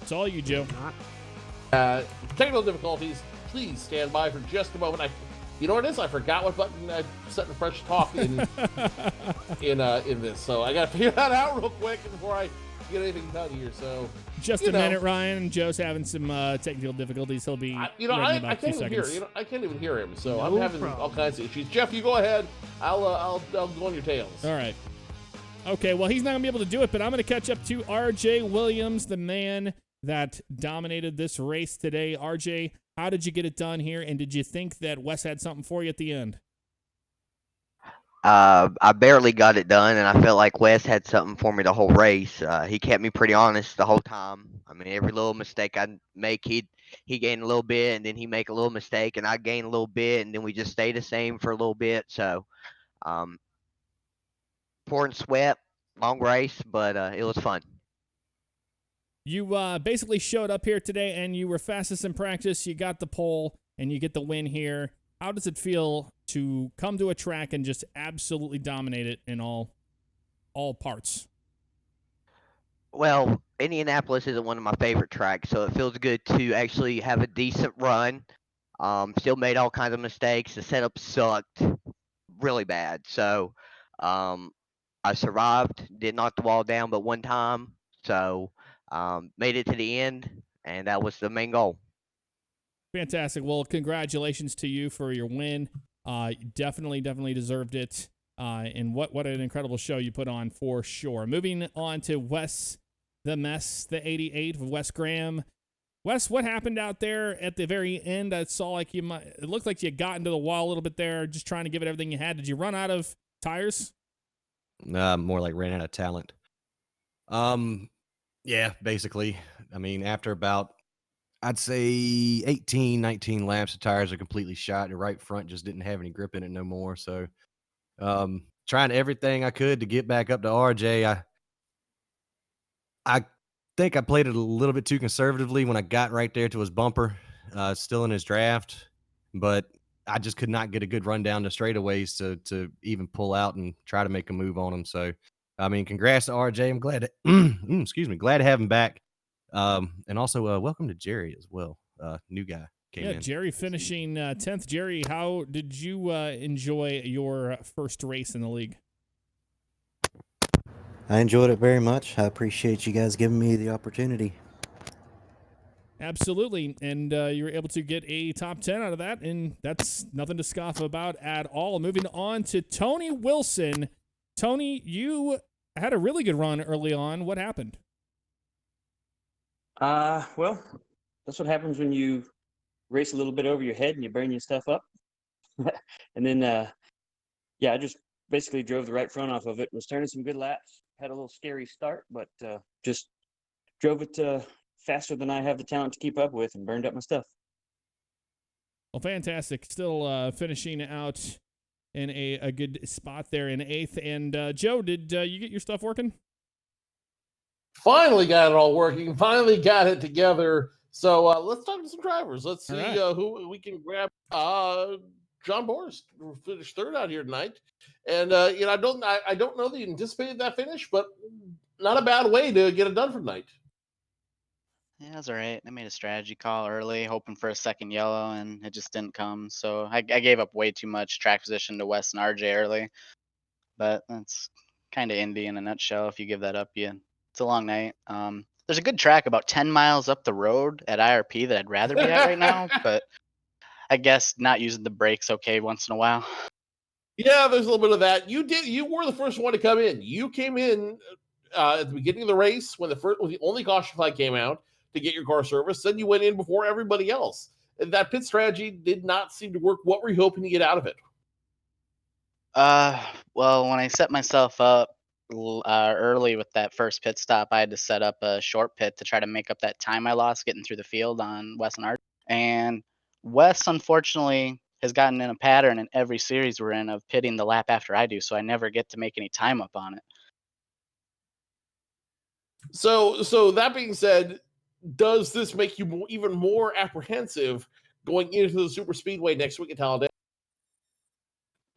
It's all you, Joe. Technical difficulties. Please stand by for just a moment. You know what it is? I forgot what button I set to press talk in this, so I got to figure that out real quick before I get anything done here. So just a minute, Ryan. Joe's having some technical difficulties. He'll be I can't even hear. I can't even hear him. So I'm having all kinds of issues. Jeff, you go ahead. I'll go on your tails. All right. Okay. Well, he's not gonna be able to do it, but I'm gonna catch up to RJ Williams, the man that dominated this race today. RJ, how did you get it done here, and did you think that Wes had something for you at the end? I barely got it done, and I felt like Wes had something for me the whole race. He kept me pretty honest the whole time. I mean, every little mistake I make, he gained a little bit, and then he make a little mistake, and I gained a little bit, and then we just stayed the same for a little bit. So, pouring sweat, long race, but it was fun. You basically showed up here today, and you were fastest in practice. You got the pole, and you get the win here. How does it feel to come to a track and just absolutely dominate it in all parts? Well, Indianapolis isn't one of my favorite tracks, so it feels good to actually have a decent run. Still made all kinds of mistakes. The setup sucked really bad. So I survived, did knock the wall down but one time. So made it to the end, and that was the main goal. Fantastic. Well, congratulations to you for your win. Definitely deserved it. And what an incredible show you put on for sure. Moving on to Wes the Mess, the 88 of Wes Graham. Wes, what happened out there at the very end? I saw like it looked like you got into the wall a little bit there, just trying to give it everything you had. Did you run out of tires? More like ran out of talent. Yeah, basically. I mean, after about, I'd say 18, 19 laps, the tires are completely shot. The right front just didn't have any grip in it no more. So, trying everything I could to get back up to RJ. I think I played it a little bit too conservatively when I got right there to his bumper, still in his draft, but I just could not get a good run down the straightaways to even pull out and try to make a move on him. So, I mean, congrats to RJ. I'm glad glad to have him back. And also welcome to Jerry as well. New guy came in. Jerry finishing 10th. Jerry, how did you enjoy your first race in the league? I enjoyed it very much. I appreciate you guys giving me the opportunity. Absolutely, and you were able to get a top 10 out of that, and that's nothing to scoff about at all. Moving on to Tony Wilson. Tony, you had a really good run early on. What happened? Well, that's what happens when you race a little bit over your head and you burn your stuff up. And then, I just basically drove the right front off of it, was turning some good laps, had a little scary start, but just drove it faster than I have the talent to keep up with and burned up my stuff. Well, fantastic. Still finishing out in a good spot there in 8th. And Joe, did you get your stuff working? Finally got it all working. Finally got it together. So let's talk to some drivers. Let's see who we can grab. John Boris finished 3rd out here tonight, and I don't know that you anticipated that finish, but not a bad way to get it done for tonight. Yeah, that's all right. I made a strategy call early, hoping for a second yellow, and it just didn't come. So I gave up way too much track position to Wes and RJ early. But that's kind of Indy in a nutshell. If you give that up, it's a long night. There's a good track about 10 miles up the road at IRP that I'd rather be at right now, but I guess not using the brakes okay once in a while. Yeah, there's a little bit of that. You were the first one to come in. You came in at the beginning of the race when the only caution flag came out to get your car serviced. Then you went in before everybody else. And that pit strategy did not seem to work. What were you hoping to get out of it? Well, when I set myself up early with that first pit stop, I had to set up a short pit to try to make up that time I lost getting through the field on Wes and Art. And Wes, unfortunately, has gotten in a pattern in every series we're in of pitting the lap after I do, so I never get to make any time up on it. So that being said, does this make you even more apprehensive going into the super speedway next week at Talladega?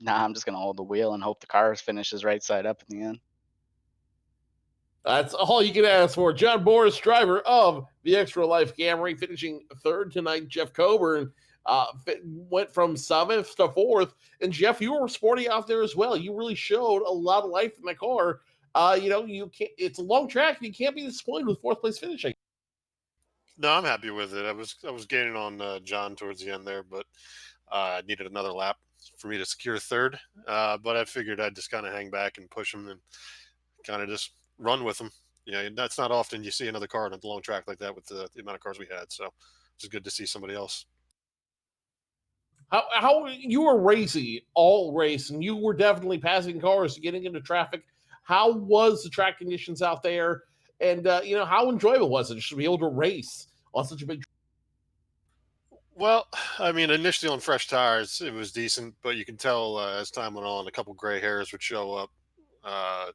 Nah, I'm just gonna hold the wheel and hope the car finishes right side up in the end. That's all you can ask for. John Boris, driver of the Extra Life Camry, finishing third tonight. Jeff Coburn went from 7th to 4th. And Jeff, you were sporty out there as well. You really showed a lot of life in the car. You can't. It's a long track. You can't be disappointed with 4th place finishing. No, I'm happy with it. I was gaining on John towards the end there, but I needed another lap for me to secure third. But I figured I'd just kind of hang back and push him and kind of just run with him. That's not often you see another car on a long track like that with the amount of cars we had. So it's good to see somebody else. How you were racing all race, and you were definitely passing cars, getting into traffic. How was the track conditions out there? And how enjoyable was it just to be able to race on such a big? Well, I mean, initially on fresh tires, it was decent, but you can tell as time went on, a couple gray hairs would show up.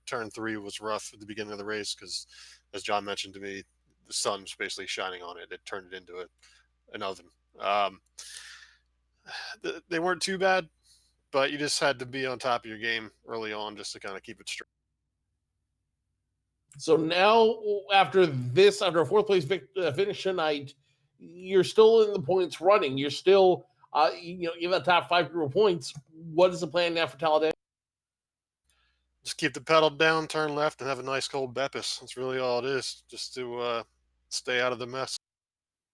Turn 3 was rough at the beginning of the race because, as John mentioned to me, the sun was basically shining on it. It turned it into an oven. They weren't too bad, but you just had to be on top of your game early on just to kind of keep it straight. So now, after a 4th place finish tonight, you're still in the points running. You're still, in the top 5 group of points. What is the plan now for Talladega? Just keep the pedal down, turn left, and have a nice cold Beppis. That's really all it is, just to stay out of the mess.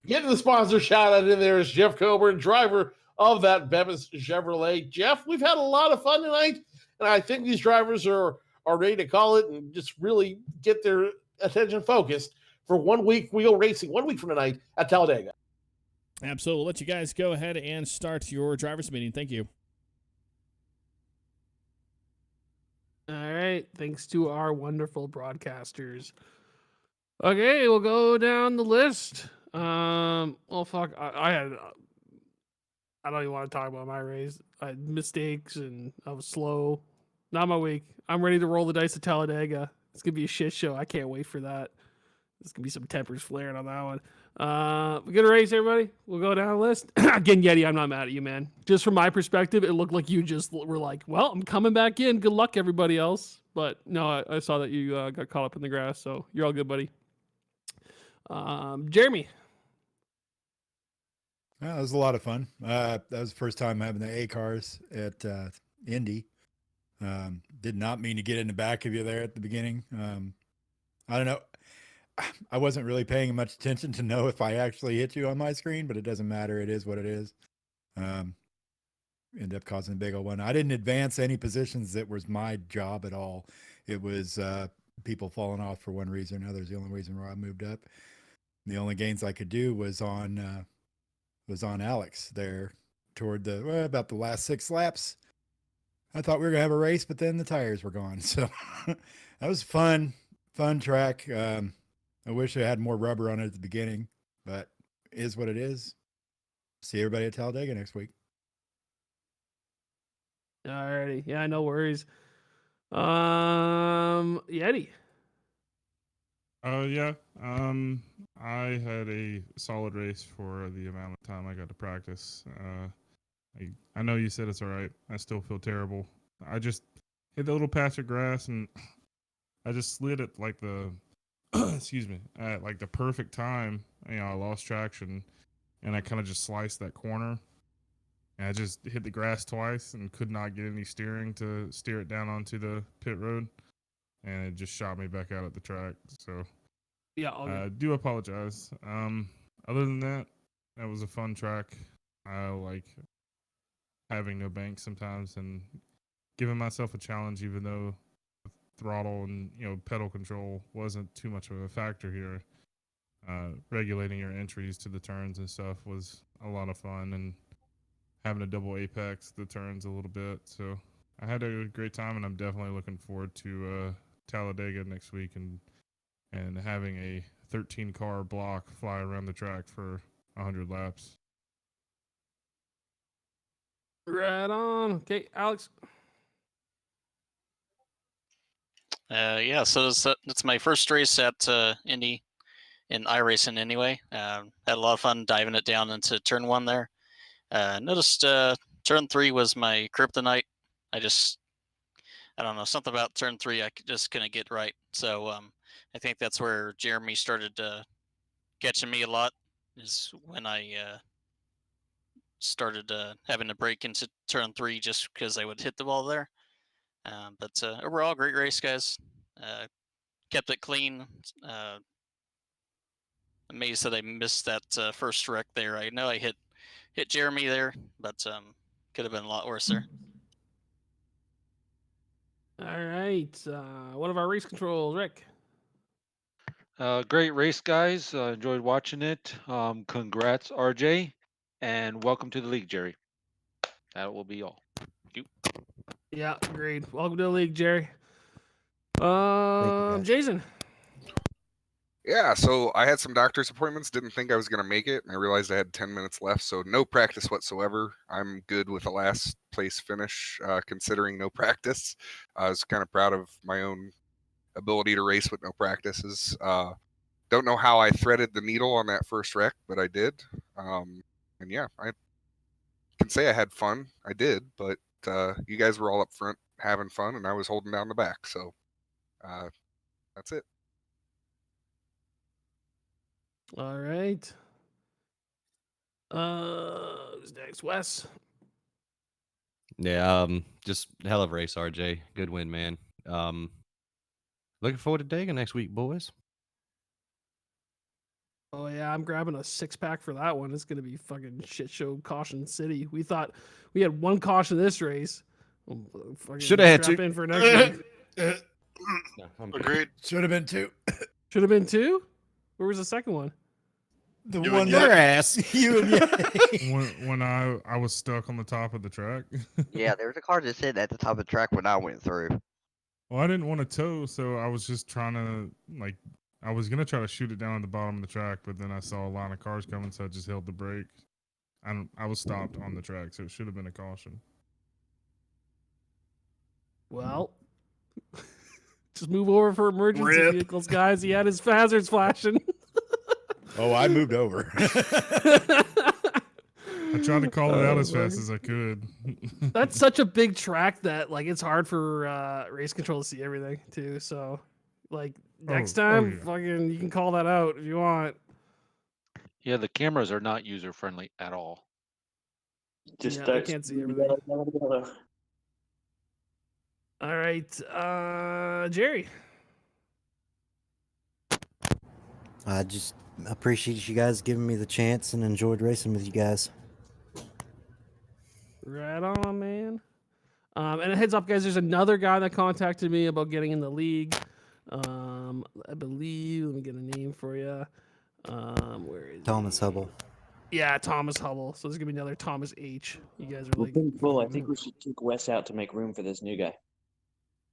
Getting the sponsor shout out in there is Jeff Coburn, driver of that Beppis Chevrolet. Jeff, we've had a lot of fun tonight, and I think these drivers are ready to call it and just really get their attention focused for 1 week wheel racing, 1 week from tonight at Talladega. Absolutely. We'll let you guys go ahead and start your drivers meeting. Thank you. All right. Thanks to our wonderful broadcasters. Okay, we'll go down the list. Well, fuck. I don't even want to talk about my race. I had mistakes and I was slow. Not my week. I'm ready to roll the dice at Talladega. It's gonna be a shit show. I can't wait for that. There's gonna be some tempers flaring on that one. We're gonna race, everybody. We'll go down the list. Again, Yeti, I'm not mad at you, man. Just from my perspective, it looked like you just were like, well, I'm coming back in. Good luck, everybody else. But no, I saw that you got caught up in the grass, so you're all good, buddy. Jeremy. Well, that was a lot of fun. That was the first time having the A cars at Indy. Did not mean to get in the back of you there at the beginning. I don't know. I wasn't really paying much attention to know if I actually hit you on my screen, but it doesn't matter. It is what it is. Ended up causing a big old one. I didn't advance any positions that was my job at all. It was people falling off for one reason or another. Is the only reason why I moved up. The only gains I could do was on Alex there toward about the last 6 laps. I thought we were gonna have a race, but then the tires were gone. So that was fun track. I wish I had more rubber on it at the beginning, but it is what it is. See everybody at Talladega next week. Alrighty. Yeah, no worries. Yeti. Yeah. I had a solid race for the amount of time I got to practice. I know you said it's all right. I still feel terrible. I just hit the little patch of grass and I just slid at like the excuse me, at like the perfect time. I lost traction and I kind of just sliced that corner. And I just hit the grass twice and could not get any steering to steer it down onto the pit road. And it just shot me back out at the track. So yeah, I do apologize. Other than that, that was a fun track. I like having no bank sometimes and giving myself a challenge, even though throttle and pedal control wasn't too much of a factor here. Regulating your entries to the turns and stuff was a lot of fun, and having a double apex the turns a little bit. So I had a great time, and I'm definitely looking forward to Talladega next week and having a 13 car block fly around the track for 100 laps. Right on. Okay, Alex. Yeah, so it's my first race at Indy in iRacing anyway. Had a lot of fun diving it down into turn 1 there. Noticed turn 3 was my kryptonite. I don't know, something about turn 3 I just couldn't get right. So I think that's where Jeremy started catching me a lot, is when I started having to break into turn 3 just because I would hit the ball there. But overall, great race, guys. Kept it clean. Amazed that I missed that first wreck there. I know I hit Jeremy there, but could have been a lot worse there. All right. One of our race controls, Rick. Great race, guys. Enjoyed watching it. Congrats, RJ, and welcome to the league, Jerry. That will be all. Thank you. Yeah, agreed. Welcome to the league, Jerry. guys. Jason. Yeah, so I had some doctor's appointments, didn't think I was going to make it, and I realized I had 10 minutes left, so no practice whatsoever. I'm good with a last place finish, considering no practice. I was kind of proud of my own ability to race with no practices. Don't know how I threaded the needle on that first wreck, but I did. And yeah, I can say I had fun. I did, but you guys were all up front having fun, and I was holding down the back, so that's it. All right. Who's next? Wes. Yeah, just hell of a race, RJ. Good win, man. Looking forward to Dega next week, boys. Oh yeah, I'm grabbing a 6-pack for that one. It's gonna be fucking shit show caution city. We thought we had one caution this race. Should have had strap two. in for next week. Agreed. Should have been 2. Should have been 2. Where was the second one? The You one and that Your ass. you and when I was stuck on the top of the track. Yeah, there was a car that said at the top of the track when I went through. Well, I didn't want to tow, so I was just trying to I was gonna try to shoot it down at the bottom of the track, but then I saw a line of cars coming, so I just held the brake. I was stopped on the track, so it should have been a caution. Well, just move over for emergency Rip. vehicles, guys. He had his hazards flashing. Oh, I moved over. I tried to call it out as Oh, fast as I could. That's such a big track that it's hard for race control to see everything too. So next time, yeah. fucking you can call that out if you want. Yeah, the cameras are not user friendly at all. Just Yeah, start they can't see spinning everything. yellow. All right, Jerry. I just appreciate you guys giving me the chance and enjoyed racing with you guys. Right on, man. And a heads up, guys, there's another guy that contacted me about getting in the league. I believe, let me get a name for you. Where is Thomas he? Hubble. Yeah, Thomas Hubble. So there's gonna be another Thomas H. You guys are We're like, pretty full. I think we should take Wes out to make room for this new guy.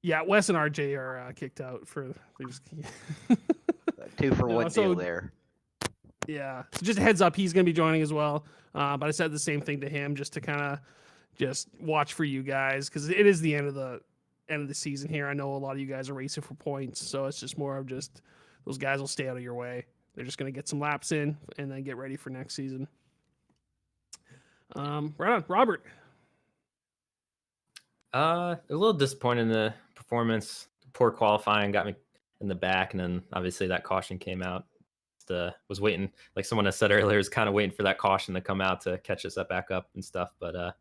yeah, Wes and RJ are kicked out for. They just, 2-for-1 so- deal there. Yeah. So just a heads up, he's going to be joining as well. But I said the same thing to him just to kind of just watch for you guys because it is the end of the season here. I know a lot of you guys are racing for points, so it's just more of just those guys will stay out of your way. They're just going to get some laps in and then get ready for next season. Right on, Robert. A little disappointed in the performance. Poor qualifying got me in the back, and then obviously that caution came out. Was waiting, like someone has said earlier, was kind of waiting for that caution to come out to catch us back up and stuff. But it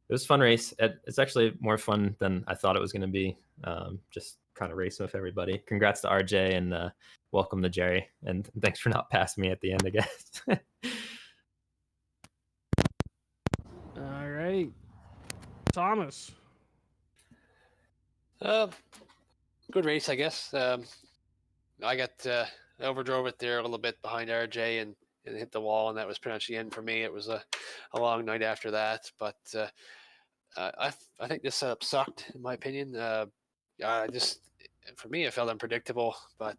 was a fun race. It's actually more fun than I thought it was going to be. Just kind of racing with everybody. Congrats to RJ and welcome to Jerry. And thanks for not passing me at the end, I guess. All right, Thomas. Good race, I guess. I got overdrove it there a little bit behind RJ and hit the wall, and that was pretty much the end for me. It was a long night after that, but I think this setup sucked, in my opinion. For me, it felt unpredictable, but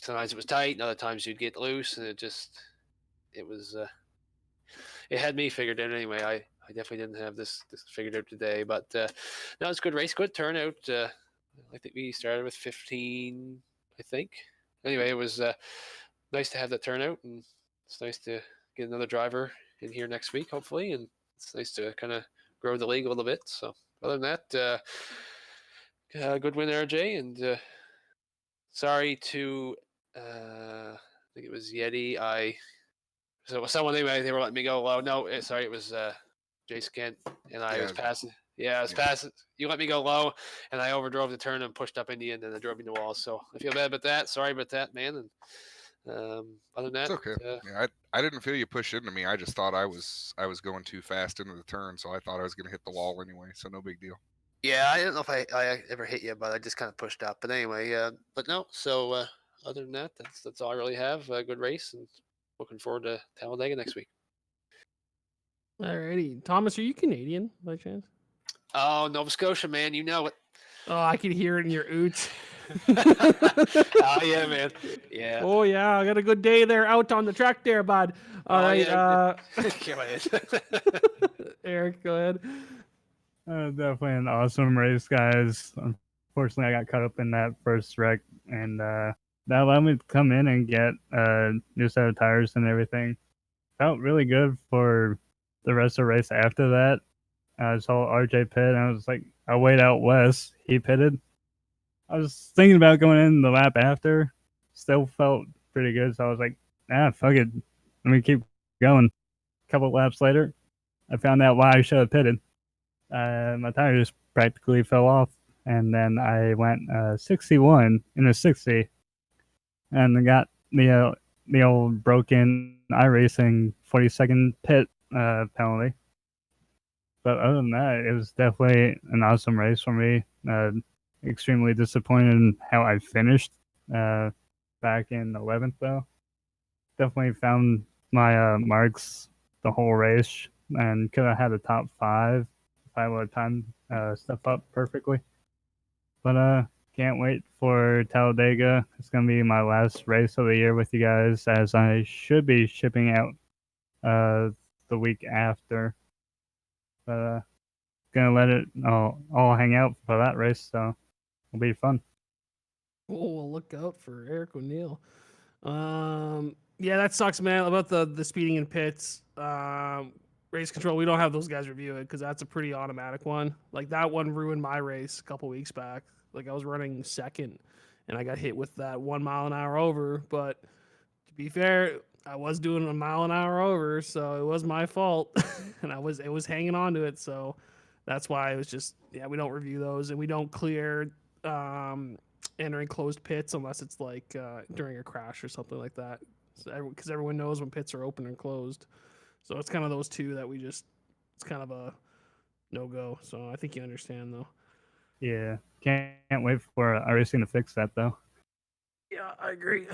sometimes it was tight, and other times you'd get loose, and it had me figured in anyway. I I definitely didn't have this figured out today, but no, it's a good race, good turnout. I think we started with 15, I think. Anyway, it was nice to have that turnout, and it's nice to get another driver in here next week, hopefully, and it's nice to kind of grow the league a little bit. So other than that, good win, RJ, and sorry to I think it was Yeti. So someone anyway, they were letting me go low. No, sorry, it was Jace Kent, and I was passing. Yeah, I was passing. You let me go low, and I overdrove the turn and pushed up Indian, and I drove into the wall. So I feel bad about that. Sorry about that, man. And other than that, It's okay. Yeah, I didn't feel you push into me. I just thought I was going too fast into the turn, so I thought I was going to hit the wall anyway. So no big deal. yeah, I don't know if I ever hit you, but I just kind of pushed up. But anyway, but no. So other than that, that's all I really have. Good race, and looking forward to Talladega next week. Alrighty, Thomas, are you Canadian by chance? Oh, Nova Scotia, man, you know it. Oh, I can hear it in your ooch. Oh yeah, man. Yeah. Oh yeah, I got a good day there out on the track there, bud. All right, Yeah. Go ahead. Eric, go ahead. Definitely an awesome race, guys. Unfortunately, I got caught up in that first wreck, and that allowed me to come in and get a new set of tires and everything. Felt really good for the rest of the race after that. I saw RJ pit, and I was like, I wait out west. He pitted. I was thinking about going in the lap after. Still felt pretty good, so I was like, fuck it. Let me keep going. A couple laps later, I found out why I should have pitted. My tires practically fell off, and then I went 61 in a 60, and I got the old broken iRacing 40-second pit penalty. But other than that, it was definitely an awesome race for me. Extremely disappointed in how I finished back in 11th, though. Definitely found my marks the whole race and could have had a top 5 if I would have timed stuff up perfectly. But can't wait for Talladega. It's going to be my last race of the year with you guys, as I should be shipping out the week after. But gonna let it all hang out for that race, so it'll be fun. Oh, well, look out for Eric O'Neill. Yeah, that sucks, man. About the speeding in pits. Race control, we don't have those guys review it because that's a pretty automatic one. Like that one ruined my race a couple weeks back. Like I was running second, and I got hit with that 1 mile an hour over. But to be fair, I was doing a mile an hour over, so it was my fault, and it was hanging on to it. So that's why it was just we don't review those, and we don't clear entering closed pits unless it's like during a crash or something like that, because everyone knows when pits are open and closed. So it's kind of those two that it's kind of a no go. So I think you understand though. Yeah, can't wait for iRacing to fix that though. Yeah, I agree.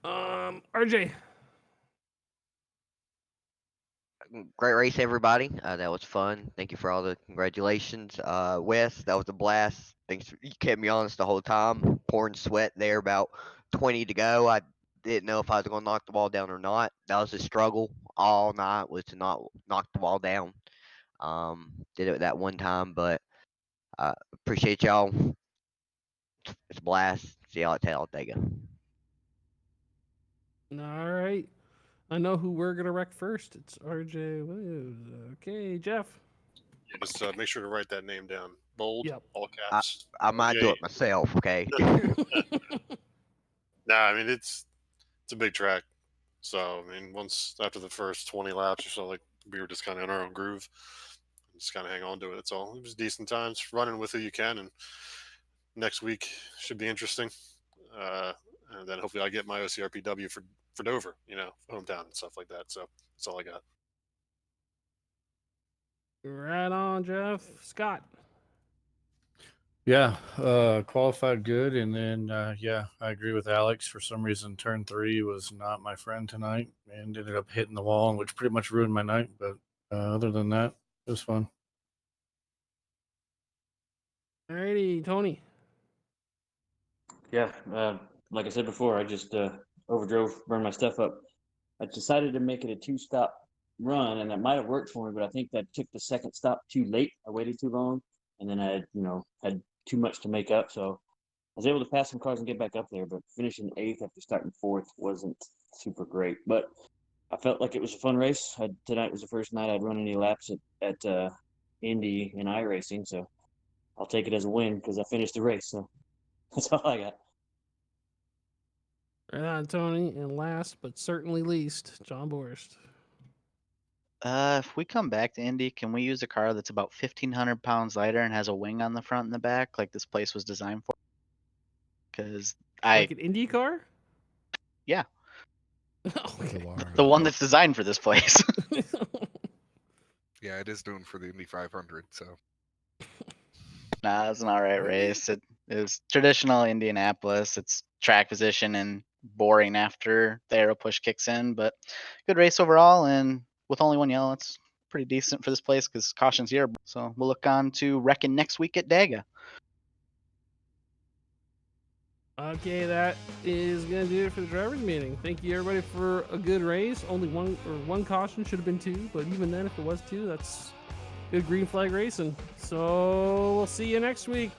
RJ. Great race, everybody. That was fun. Thank you for all the congratulations. Wes, that was a blast. Thanks. You kept me honest the whole time. Pouring sweat there, about 20 to go. I didn't know if I was going to knock the ball down or not. That was a struggle all night, was to not knock the ball down. Did it that one time, but appreciate y'all. It's a blast. See y'all at Talladega. All right. I know who we're gonna wreck first. It's RJ Williams. Okay, Jeff. Yeah, just make sure to write that name down. Bold, all I, caps. I might do RJ. it myself, okay? Nah, I mean it's a big track. So I mean, once after the first 20 laps or so, like we were just kind of in our own groove, just kind of hang on to it. That's all. It was decent times, running with who you can, and next week should be interesting. And then hopefully I get my OCRPW for Dover, hometown and stuff like that. So that's all I got. Right on, Jeff. Scott. Yeah, qualified good, and then I agree with Alex. For some reason, turn 3 was not my friend tonight, and ended up hitting the wall, which pretty much ruined my night. But other than that, it was fun. Alrighty, Tony. Yeah, like I said before, I just overdrove, burned my stuff up. I decided to make it a 2-stop run, and that might have worked for me, but I think that took the second stop too late. I waited too long, and then I had too much to make up. So I was able to pass some cars and get back up there, but finishing 8th after starting 4th wasn't super great. But I felt like it was a fun race. Tonight was the first night I'd run any laps at Indy and iRacing, so I'll take it as a win because I finished the race. So that's all I got. Right on, Tony. And last but certainly least, John Borst. If we come back to Indy, can we use a car that's about 1,500 pounds lighter and has a wing on the front and the back, like this place was designed for? Because Like an Indy car? yeah, Okay. the one that's designed for this place. Yeah, it is doing for the Indy 500. So Nah, it's an alright race. It is traditional Indianapolis. It's track position and boring after the aero push kicks in, but good race overall. And with only one yellow, it's pretty decent for this place because caution's here. So we'll look on to wrecking next week at Daga. Okay, that is going to do it for the drivers meeting. Thank you, everybody, for a good race. Only one caution, should have been 2, but even then, if it was 2, that's good green flag racing. So we'll see you next week.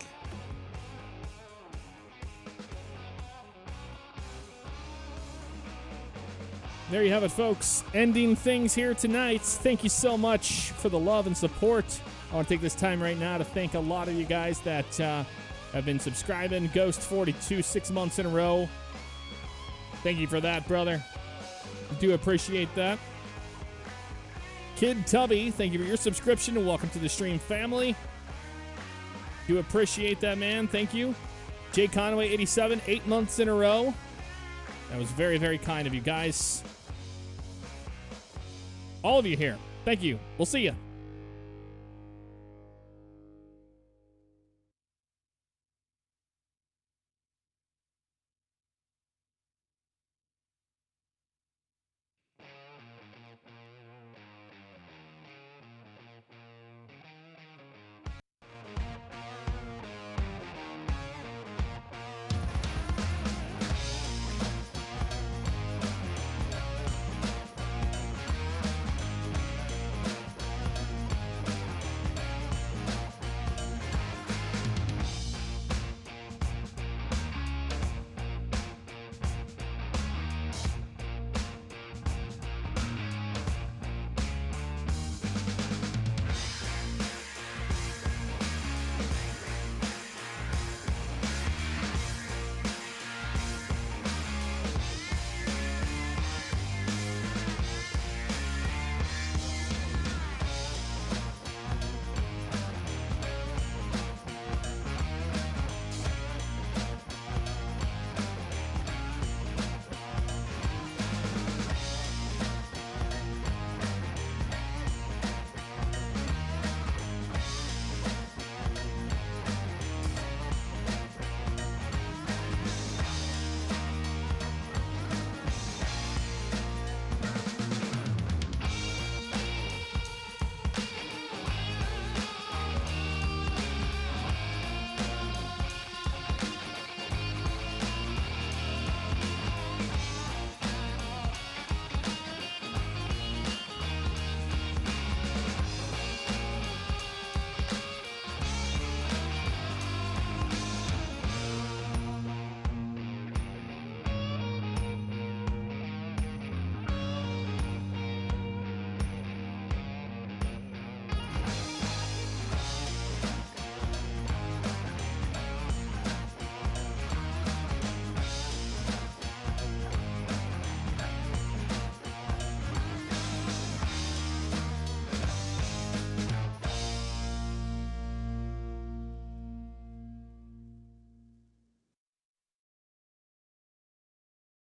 There you have it, folks. Ending things here tonight. Thank you so much for the love and support. I want to take this time right now to thank a lot of you guys that have been subscribing. Ghost42, 6 months in a row. Thank you for that, brother. Do appreciate that. Kid Tubby, thank you for your subscription and welcome to the stream family. Do appreciate that, man. Thank you. Jay Conway, 87, 8 months in a row. That was very, very kind of you guys. All of you here. Thank you. We'll see you.